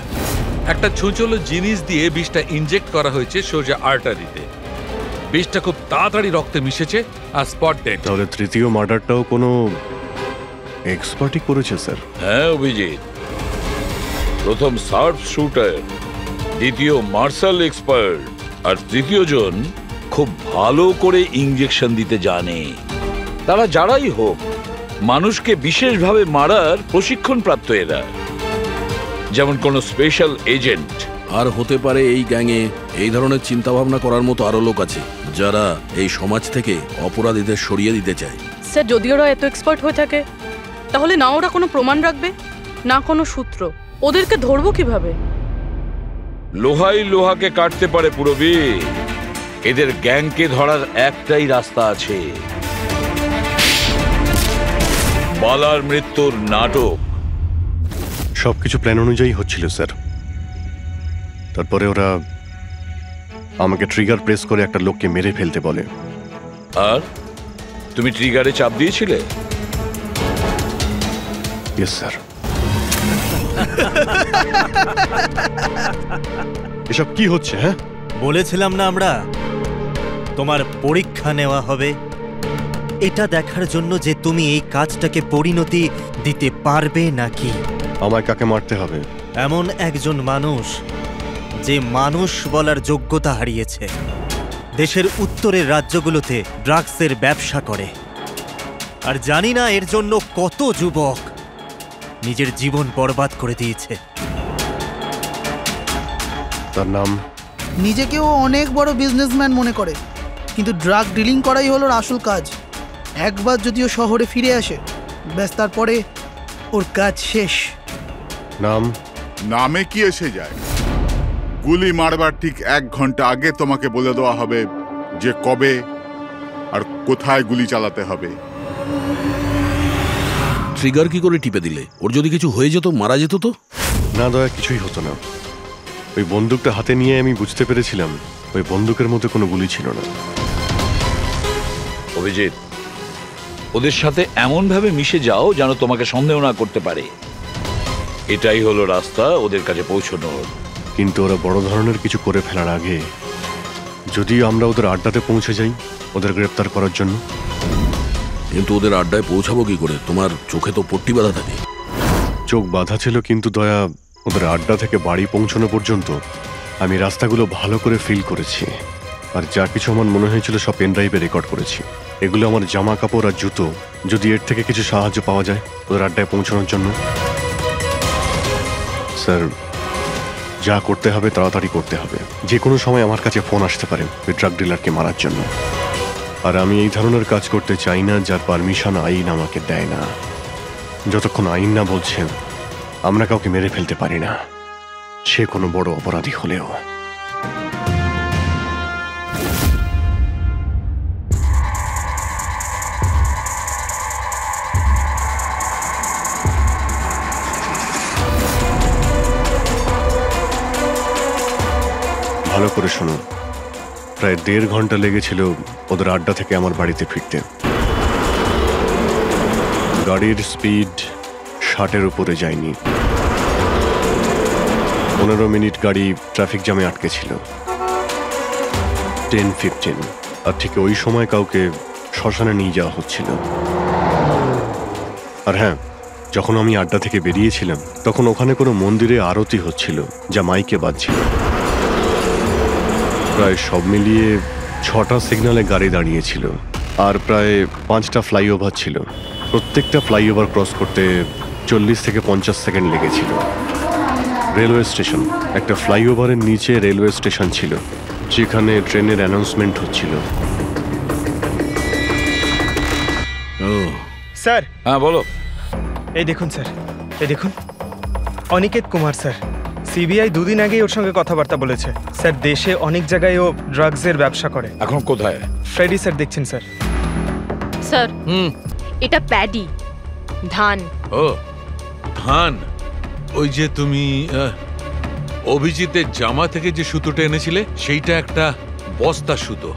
একটা ছোঁচলো জিনিস দিয়ে বিষটা ইনজেক্ট করা হয়েছে সোজা আর্টারিতে। বিষটা খুব তাড়াতাড়ি রক্তে মিশেছে আর স্পট ডেড। তাহলে তৃতীয় মার্ডারটাও কোনো এক্সপার্টই করেছে স্যার? হ্যাঁ অভিজিৎ, প্রথম শার্প শুটার, দ্বিতীয় মার্শাল এক্সপার্ট, আর তৃতীয় জন খুব ভালো করে ইঞ্জেকশন দিতে জানে। তারা যারাই হোক, মানুষকে বিশেষভাবে মারার প্রশিক্ষণ প্রাপ্ত এরা, যেমন কোন স্পেশাল এজেন্ট। আর হতে পারে এই গ্যাংয়ে এই ধরনের চিন্তা ভাবনা করার মতো আরো লোক আছে, যারা এই সমাজ থেকে অপরাধীদের সরিয়ে দিতে চায়। স্যার, যদি ওরা এত এক্সপার্ট হয়ে থাকে, তাহলে না ওরা কোনো প্রমাণ রাখবে, না কোনো সূত্র, ওদেরকে ধরবো কিভাবে? লোহাই লোহাকে কাটতে পারে পুরবি। এদের গ্যাংকে ধরার একটাই রাস্তা আছে, বালার মৃত্যুর নাটক। সবকিছু প্ল্যান অনুযায়ী হচ্ছিল স্যার। তারপরে ওরা আমাকে ট্রিগার প্রেস করে একটা লোককে মেরে ফেলতে বলে। আর তুমি ট্রিগারে চাপ দিয়েছিলে? Yes sir. এসব কি হচ্ছে? হ্যাঁ, বলেছিলাম না আমরা, তোমার পরীক্ষা নেওয়া হবে এটা দেখার জন্য যে তুমি এই কাজটাকে পরিণতি দিতে পারবে নাকি। আমায় কাকে মারতে হবে? এমন একজন মানুষ যে মানুষ বলার যোগ্যতা হারিয়েছে, দেশের উত্তরের রাজ্যগুলোতে ড্রাগসের ব্যবসা করে, আর জানি না এর জন্য কত যুবক নিজের জীবন বরবাদ করে দিয়েছে। তার নাম? নিজেকেও অনেক বড় বিজনেসম্যান মনে করে, কিন্তু ড্রাগ ডিলিং করাই হলো আসল কাজ। একবার যদি ও শহরে ফিরে আসে, ব্যাস তারপরে ওর কাজ শেষ। নাম? নামে কি এসে যায়? গুলি মারবার ঠিক 1 ঘন্টা আগে তোমাকে বলে দেওয়া হবে যে কবে আর কোথায় গুলি চালাতে হবে। ট্রিগার কি করে টিপে দিলে? ওর যদি কিছু হয়ে যেত, মারা যেত তো? না দয়া, কিছুই হতো না। ওই বন্দুকটা হাতে নিয়ে আমি বুঝতে পেরেছিলাম ওই বন্দুকের মধ্যে কোনো গুলি ছিল না। অভিজিৎ, ওদের সাথে এমন ভাবে মিশে যাও যেন তোমাকে সন্দেহ না করতে পারে। এটাই হলো রাস্তা ওদের কাছে পৌঁছানোর। কিন্তু ওরা বড় ধরনের কিছু করে ফেলার আগে যদি আমরা ওদের আড্ডাতে পৌঁছে যাই ওদের গ্রেপ্তার করার জন্য। কিন্তু ওদের আড্ডায় পৌঁছাবো কি করে? তোমার চোখে তো পট্টি বাঁধা থাকে। চোখ বাঁধা ছিল, কিন্তু দয়া, ওদের আড্ডা থেকে বাড়ি পৌঁছানো পর্যন্ত আমি রাস্তাগুলো ভালো করে ফিল করেছি, আর যা কিছু আমার মনে হয়েছিল সব পেন ড্রাইভে রেকর্ড করেছি। এগুলো আমার জামা কাপড় আর জুতো। যদি এর থেকে কিছু সাহায্য পাওয়া যায় ওদের আড্ডায় পৌঁছানোর জন্য। স্যার, যা করতে হবে তাড়াতাড়ি করতে হবে। যে কোনো সময় আমার কাছে ফোন আসতে পারে ওই ড্রাগ ডিলারকে মারার জন্য, আর আমি এই ধরনের কাজ করতে চাই না যার পারমিশন আইন আমাকে দেয় না। যতক্ষণ আইন না বলছে আমরা কাউকে মেরে ফেলতে পারি না, সে কোনো বড় অপরাধী হলেও। ভালো করে শোনো, প্রায় 1.5 ঘন্টা লেগেছিল ওদের আড্ডা থেকে আমার বাড়িতে ফিরতে। গাড়ির স্পিড 60-এর উপরে যায়নি। 15 মিনিট গাড়ি ট্রাফিক জ্যামে আটকে ছিল। 10-15 আর ঠিক ওই সময় কাউকে শ্মশানে নিয়ে যাওয়া হচ্ছিল। আর হ্যাঁ, যখন আমি আড্ডা থেকে বেরিয়েছিলাম তখন ওখানে কোনো মন্দিরে আরতি হচ্ছিল, যা মাইকে বাজছিল। প্রায় সব মিলিয়ে 6টা সিগন্যালে গাড়ি দাঁড়িয়েছিল আর প্রায় 5টা ফ্লাইওভার ছিল। প্রত্যেকটা ফ্লাইওভার ক্রস করতে 40 থেকে 50 সেকেন্ড লেগেছিল। রেলওয়ে স্টেশন, একটা ফ্লাইওভারের নিচে রেলওয়ে স্টেশন ছিল, যেখানে ট্রেনের অ্যানাউন্সমেন্ট হচ্ছিল। স্যার। হ্যাঁ বলো। এই দেখুন স্যার, এই দেখুন, অনিকেত কুমার স্যার। সিবিআই 2 দিন আগেই ওর সঙ্গে কথাবার্তা বলেছে। স্যার, দেশে অনেক জায়গায় ও ড্রাগসের ব্যবসা করে। এখন কোথায়? ফ্রেডি স্যার দেখছেন স্যার। স্যার, এটা প্যাডি, ধান। ও ধান। ওই যে তুমি অভিজিতের জামা থেকে যে সুতোটা এনেছিলে সেইটা একটা বস্তা সুতো,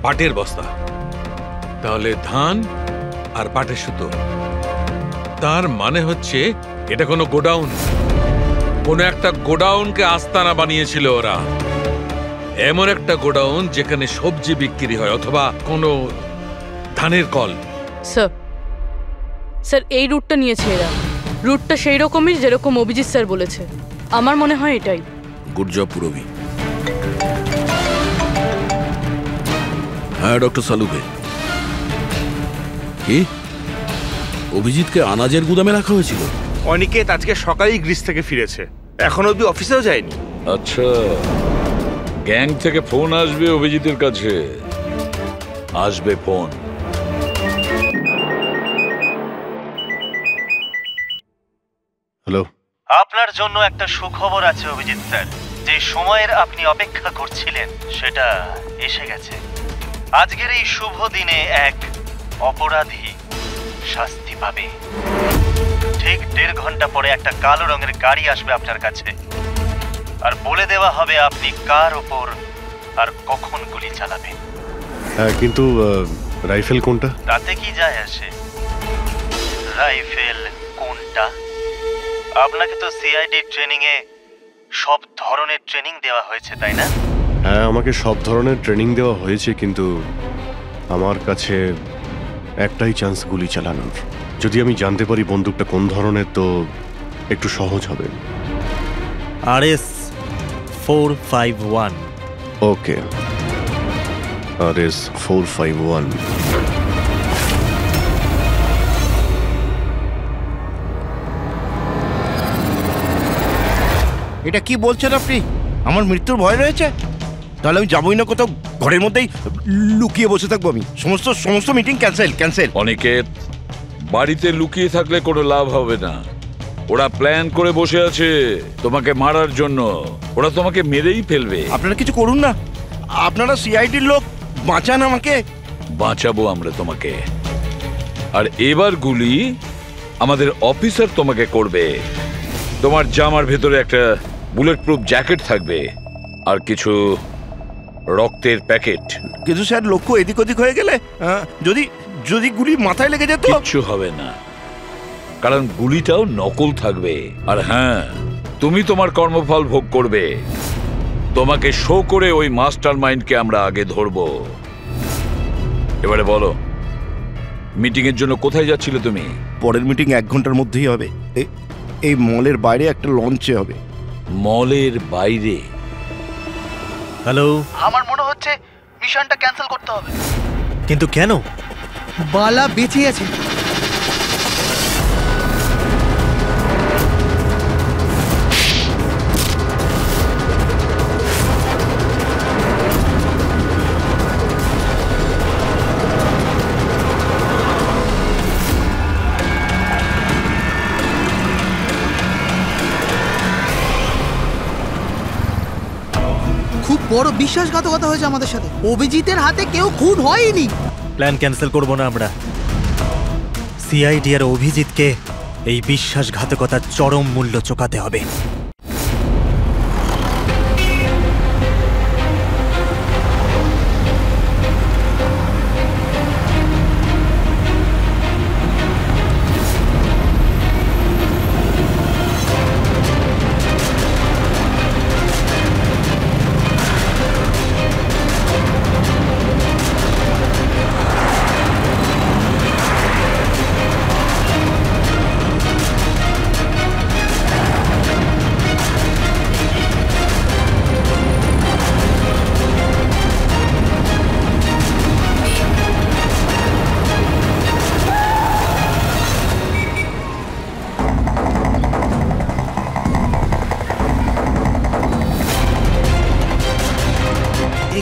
পাটের বস্তা। তাহলে ধান আর পাটের সুতো, তার মানে হচ্ছে এটা কোনো গোডাউন, কোনো একটা গোডাউনকে আস্তানা বানিয়েছিল ওরা। এমন একটা গোডাউন যেখানে সবজি বিক্রি হয় অথবা কোনো ধানের কল। স্যার, স্যার এই রুটটা নিয়েছে এরা। রুটটা সেই রকমই যেরকম অভিজিৎ স্যার বলেছে। আমার মনে হয় এটাই। গুড জব পুরবি। হ্যাঁ ডক্টর সালুকে। কি অভিজিৎকে আনাজের গুদামে রাখা হয়েছিল? অনিকেত আজকে সকালেই গ্রিস থেকে ফিরেছে, এখন অব্দি অফিসেও যায়নি। আচ্ছা, গ্যাং থেকে ফোন আসবে অভিজিতের কাছে। আসবে ফোন। হ্যালো। আপনার জন্য একটা সুখবর আছে অভিজিৎ স্যার। যে সময়ের আপনি অপেক্ষা করছিলেন সেটা এসে গেছে। আজকের এই শুভ দিনে এক অপরাধী শাস্তি পাবে। ঠিক 1.5 ঘন্টা পরে একটা কালো রঙের গাড়ি আসবে আপনার কাছে, আর বলে দেওয়া হবে আপনি কার ওপর আর কখন গুলি চালাবেন। হ্যাঁ, কিন্তু রাইফেল কোনটা? তাতে কি যায় আসে রাইফেল কোনটা? আপনাকে তো সিআইডি ট্রেনিং এ সব ধরনের ট্রেনিং দেওয়া হয়েছে, তাই না? হ্যাঁ, আমাকে সব ধরনের ট্রেনিং দেওয়া হয়েছে, কিন্তু আমার কাছে একটাই চান্স গুলি চালানোর। যদি আমি জানতে পারি বন্দুকটা কোন ধরনের তো একটু সহজ হবে। RS 451। ওকে, RS 451। এটা কি বলছেন আপনি? আমার মৃত্যুর ভয় রয়েছে? তাহলে আমি যাবই না কোথাও, ঘরের মধ্যেই লুকিয়ে বসে থাকবো আমি। সমস্ত মিটিং ক্যান্সেল। অনিকেত, বাড়িতে লুকিয়ে থাকলে কোনো লাভ হবে না। ওরা প্ল্যান করে বসে আছে তোমাকে মারার জন্য। ওরা তোমাকে মেরেই ফেলবে। আপনারা কিছু করুন না, আপনারা সিআইডির লোক, বাঁচান আমাকে। বাঁচাবো আমরা তোমাকে। আর এবার গুলি আমাদের অফিসার তোমাকে করবে। তোমার জামার ভেতরে একটা বুলেট প্রুফ জ্যাকেট থাকবে আর কিছু রক্তের প্যাকেট। কিন্তু স্যার, লক্ষ্য এদিক ওদিক হয়ে গেলে যদি গুলি মাথায় লেগে যেত? কিচ্ছু হবে না, কারণ গুলিটাও নকল থাকবে। আর হ্যাঁ, তুমি তোমার কর্মফল ভোগ করবে। তোমাকে শো করে ওই মাস্টার মাইন্ডকে আমরা আগে ধরবো। এবারে বলো, মিটিং এর জন্য কোথায় যাচ্ছিলে তুমি? পরের মিটিং 1 ঘন্টার মধ্যেই হবে। এই মলের বাইরে একটা লঞ্চে হবে। মলের বাইরে? হ্যালো। আমার মনে হচ্ছে মিশনটা ক্যান্সেল করতে হবে। কিন্তু কেন? বালা বেঁচে আছে। খুব বড় বিশ্বাসঘাতকতা হয়েছে আমাদের সাথে। অভিজিতের হাতে কেউ খুন হয়নি। প্ল্যান ক্যান্সেল করব না আমরা। সিআইডি আর অভিজিৎকে এই বিশ্বাসঘাতকতার চরম মূল্য চোকাতে হবে।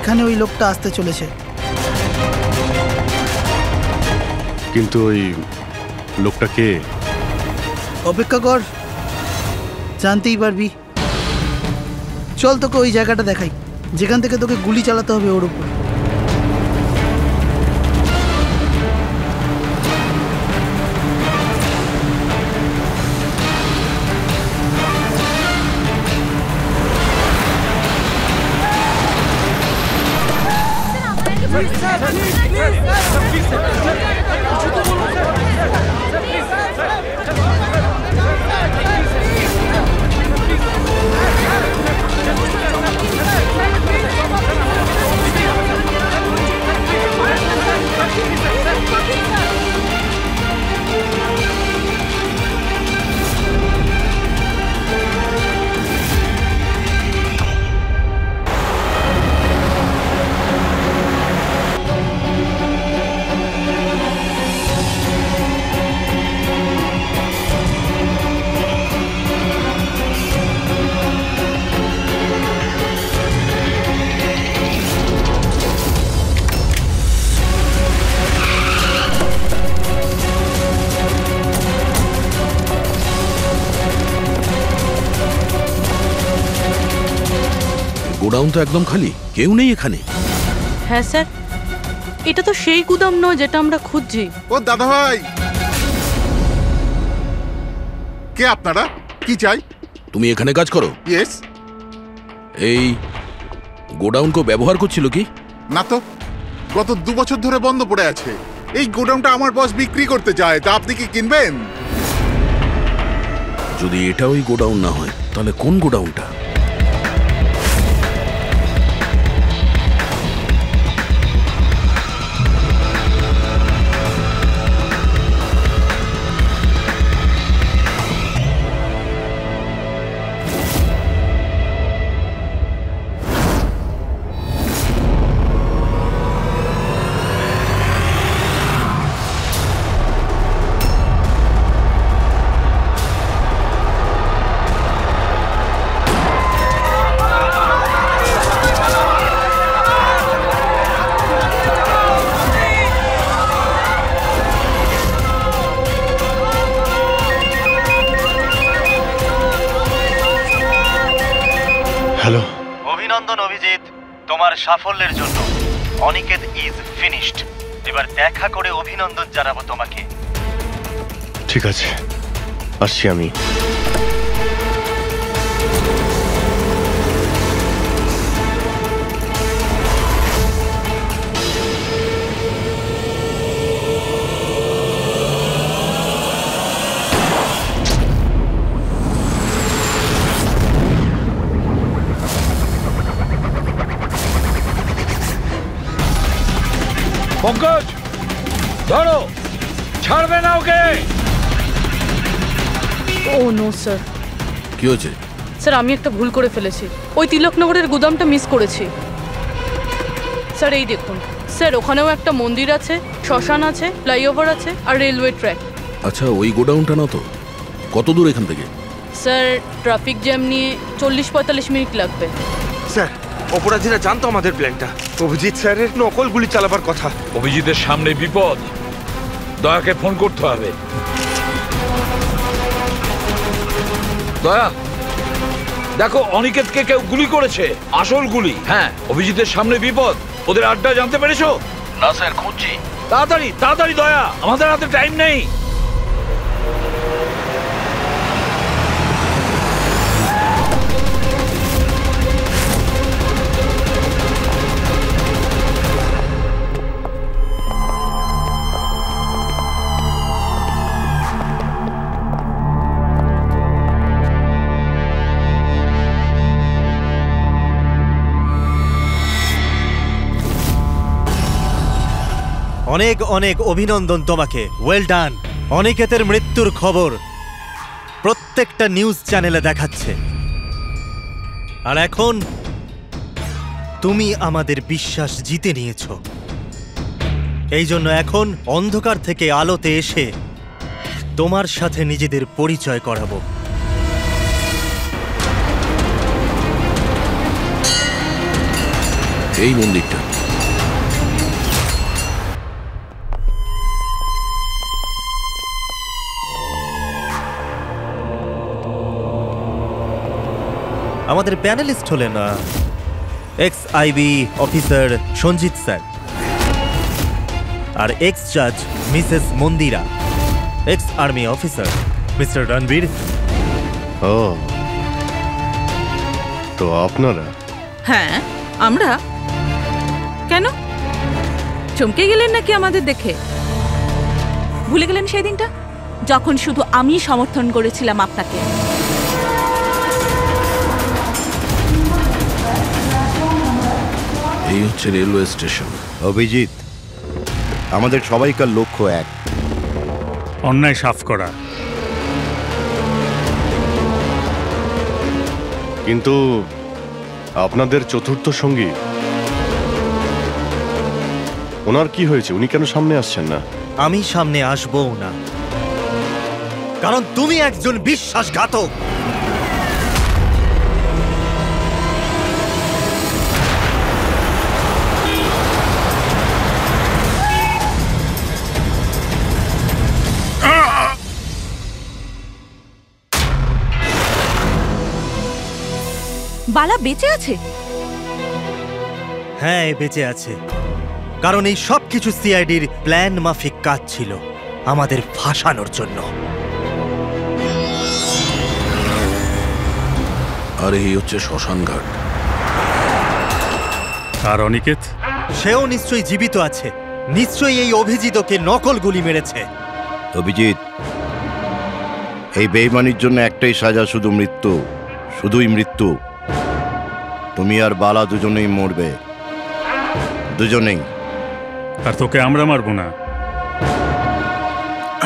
এখানে ওই লোকটা আসতে চলেছে। কিন্তু ওই লোকটা কে? অপেক্ষা কর, জানতেই পারবি। চল তোকে ওই জায়গাটা দেখাই যেখান থেকে তোকে গুলি চালাতে হবে ওর উপর। গোডাউন তো একদম খালি, কেউ নেই এখানে। হ্যাঁ স্যার, এটা তো সেই গুদাম নয় যেটা আমরা খুঁজছি। ও দাদা ভাই, কে আপনারা? কি চাই? তুমি এখানে কাজ করো? ইয়েস। এই গোডাউন কো ব্যবহার করছিল কি? না তো, গত 2 বছর ধরে বন্ধ পড়ে আছে। এই গোডাউনটা আমার বস বিক্রি করতে চায়, তা আপনি কি কিনবেন? যদি এটা ওই গোডাউন না হয় তাহলে কোন গোডাউনটা? হ্যালো। অভিনন্দন অভিজিৎ, তোমার সাফল্যের জন্য। Aniket is finished. এবার দেখা করে অভিনন্দন জানাবো তোমাকে। ঠিক আছে, আসছি আমি। পঙ্কজ, ধরো, ছাড়বে না ওকে। ও নো স্যার। কি হয়েছে? স্যার আমি একটা ভুল করে ফেলেছি, ওই তিলকনগরের গুদামটা মিস করেছি। স্যার এই দেখুন স্যার, ওখানেও একটা মন্দির আছে, শ্মশান আছে, ফ্লাইওভার আছে আর রেলওয়ে ট্র্যাক। আচ্ছা, ওই গোডাউনটা না তো? কত দূর এখান থেকে? স্যার ট্রাফিক জ্যাম নিয়ে 40-45 মিনিট লাগবে। স্যার, অপরাধীরা জানতো আমাদের প্ল্যানটা। অভিজিৎ স্যারের নকল গুলি চালাবার কথা। অভিজিতের সামনে বিপদ, দয়াকে ফোন করতে হবে। দয়া, দেখো অনিকেতকে কেউ গুলি করেছে, আসল গুলি। হ্যাঁ, অভিজিতের সামনে বিপদ। ওদের আড্ডা জানতে পেরেছো? না স্যার, খুঁজছি। তাড়াতাড়ি তাড়াতাড়ি দয়া, আমাদের হাতে টাইম নেই। অনেক অনেক অভিনন্দন তোমাকে। Well done. অনিকেতের মৃত্যুর খবর প্রত্যেকটা নিউজ চ্যানেলে দেখাচ্ছে, আর এখন তুমি আমাদের বিশ্বাস জিতে নিয়েছো। এই জন্য এখন অন্ধকার থেকে আলোতে এসে তোমার সাথে নিজেদের পরিচয় করাবো। এই মন্দিরটা। আমাদের প্যানেলিস্ট হলেন ex IB officer Sanjit sir, আর এক্স জাজ Mrs Mandira, ex army officer Mr Ranbir. ও, তো আপনারা? হ্যাঁ, আমরা। কেন চমকে গেলেন নাকি আমাদের দেখে? ভুলে গেলেন সেই দিনটা যখন শুধু আমি সমর্থন করেছিলাম আপনাকে? এই হচ্ছে রেলওয়ে স্টেশন। অভিজিৎ, আমাদের সবাইকার লক্ষ্য এক, অন্যায় সাফ করা। কিন্তু আপনাদের চতুর্থ সঙ্গী, ওনার কি হয়েছে? উনি কেন সামনে আসছেন না? আমি সামনে আসবো না, কারণ তুমি একজন বিশ্বাসঘাতক। বালা বেঁচে আছে? হ্যাঁ, বেঁচে আছে, কারণ এই সব কিছু সিআইডির প্ল্যান মাফিক কাজ ছিল আমাদের ফাঁসানোর জন্য। আর এই হচ্ছে শ্মশান ঘাট। আর অনিকেত? সেও নিশ্চয়ই জীবিত আছে, নিশ্চয়ই এই অভিজিৎকে নকল গুলি মেরেছে। অভিজিৎ, এই বেইমানির জন্য একটাই সাজা, শুধু মৃত্যু, শুধুই মৃত্যু। তুমি আর বালা দুজনেই মরবে, দুজনেই। আর তোকে আমরা মারবো না,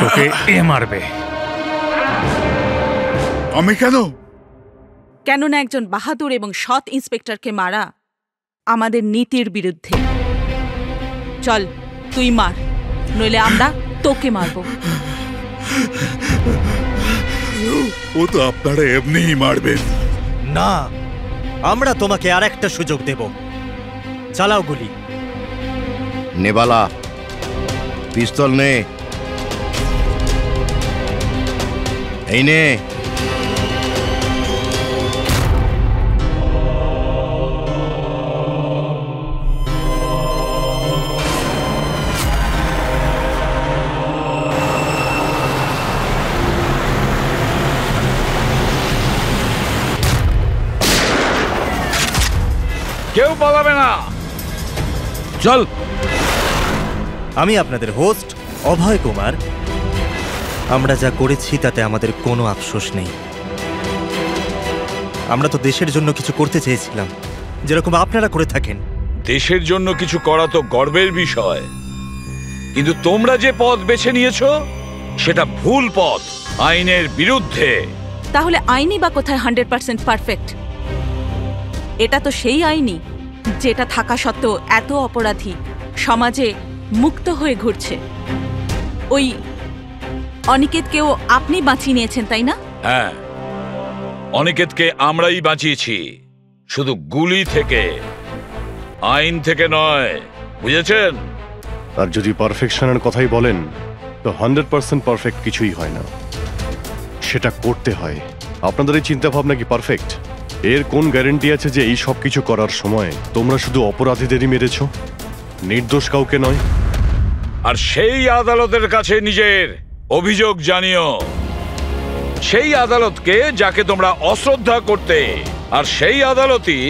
তোকে এ মারবে। আমি কেন? কেননা একজন বাহাদুর এবং সৎ ইন্সপেক্টরকে মারা আমাদের নীতির বিরুদ্ধে। চল, তুই মার, নইলে আমরা তোকে মারব। ও তো আপনারা এমনিই মারবেন। না, আমরা তোমাকে আর একটা সুযোগ দেব। চালাও গুলি। নেবালা, পিস্তল নে। এই নে। কেউ পালাবে না, চল। আমি আপনাদের হোস্ট অভয় কুমার। আমরা যা করেছি তাতে আমাদের কোনো আফসোস নেই। আমরা তো দেশের জন্য কিছু করতে চেয়েছিলাম, যেরকম আপনারা করে থাকেন। দেশের জন্য কিছু করা তো গর্বের বিষয়, কিন্তু তোমরা যে পথ বেছে নিয়েছো সেটা ভুল পথ, আইনের বিরুদ্ধে। তাহলে আইনই বা কোথায় 100% পারফেক্ট? এটা তো সেই আইনই যেটা থাকা সত্ত্বেও এত অপরাধী সমাজে মুক্ত হয়ে ঘুরছে। ওই অনিকেতকেও আপনি বাঁচিয়ে নিয়েছেন, তাই না? হ্যাঁ, অনিকেতকে আমরাই বাঁচিয়েছি, শুধু গুলি থেকে, আইন থেকে নয়, বুঝেছেন? আর যদি পারফেকশনের কথাই বলেন তো 100% পারফেক্ট কিছুই হয় না, সেটা করতে হয়। আপনাদের এই চিন্তা ভাবনা কি পারফেক্ট? এর কোন গ্যারান্টি আছে যে এই সব কিছু করার সময় তোমরা শুধু অপরাধীদেরই মেরেছ, নির্দোষ কাউকে নয়? আর সেই আদালতের কাছে নিজের অভিযোগ জানিও, সেই আদালতকে যাকে তোমরা অশ্রদ্ধা করতে, আর সেই আদালতই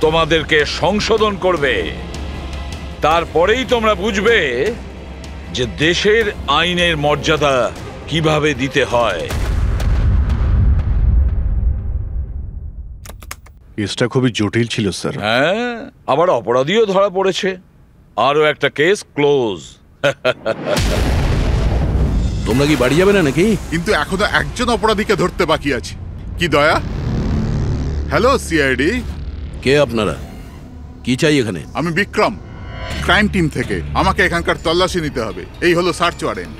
তোমাদেরকে সংশোধন করবে। তারপরেই তোমরা বুঝবে যে দেশের আইনের মর্যাদা কিভাবে দিতে হয়। কেসটা খুবই জটিল ছিল স্যার। হ্যাঁ, আবার অপরাধীও ধরা পড়েছে, আরো একটা কেস ক্লোজ। তোমরা কি বাড়ি যাবে না নাকি? কিন্তু এখনো একজন অপরাধীকে ধরতে বাকি আছে। কি দয়া? Hello CID. কে আপনারা? কি চাই এখানে? আমি বিক্রম, ক্রাইম টিম থেকে। আমাকে এখানকার তল্লাশি নিতে হবে। এই হলো সার্চ ওয়ারেন্ট।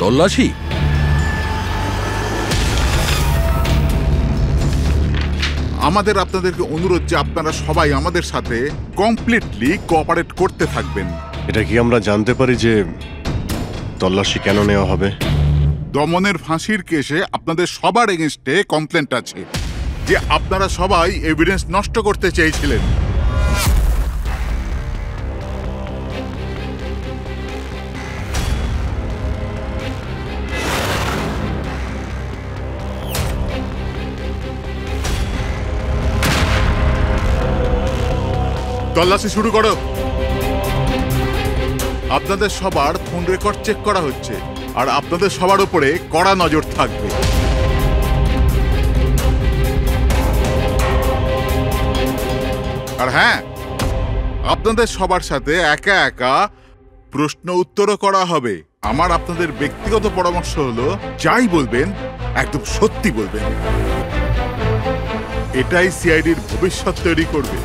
আমাদের আপনাদেরকে অনুরোধ যে আপনারা সবাই আমাদের সাথে কমপ্লিটলি কোঅপারেট করতে থাকবেন। এটা কি আমরা জানতে পারি যে তল্লাশি কেন নেওয়া হবে? দমনের ফাঁসির কেসে আপনাদের সবার এগেনস্টে কমপ্লেন্ট আছে যে আপনারা সবাই এভিডেন্স নষ্ট করতে চেয়েছিলেন। তল্লাশি শুরু করো। আপনাদের সবার ফোন রেকর্ড চেক করা হচ্ছে আর আপনাদের সবার উপরে কড়া নজর থাকবে। আর হ্যাঁ, আপনাদের সবার সাথে একা একা প্রশ্ন উত্তরও করা হবে। আমার আপনাদের ব্যক্তিগত পরামর্শ হলো, যাই বলবেন একদম সত্যি বলবেন। এটাই সিআইডির ভবিষ্যৎ তৈরি করবে।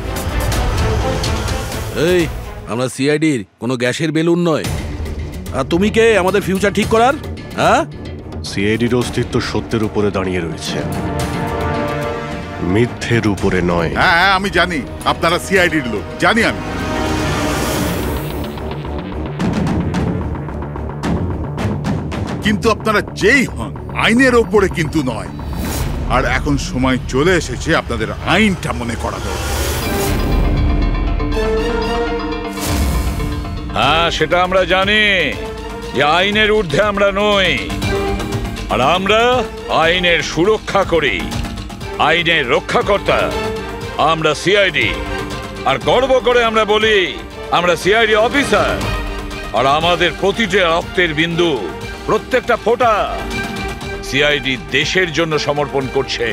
এই, আমরা সিআইডির কোনো গ্যাসের বেলুন নয়। আর তুমি কে আমাদের ফিউচার ঠিক করার? হ্যাঁ, সিআইডির অস্তিত্ব সত্যের উপরে দাঁড়িয়ে রয়েছে, মিথ্যের উপরে নয়। হ্যাঁ, আমি জানি আপনারা সিআইডির লোক, জানি আমি। কিন্তু আপনারা যেই হন, আইনের ওপরে কিন্তু নয়। আর এখন সময় চলে এসেছে আপনাদের আইনটা মনে করা দরকার। হ্যাঁ, সেটা আমরা জানি যে আইনের ঊর্ধ্বে আমরা নই, আর আমরা আইনের সুরক্ষা করি, আইনের রক্ষাকর্তা। আমরা সিআইডি, আর গর্ব করে আমরা বলি আমরা সিআইডি অফিসার। আর আমাদের প্রতিটা রক্তের বিন্দু, প্রত্যেকটা ফোঁটা সিআইডি দেশের জন্য সমর্পণ করছে।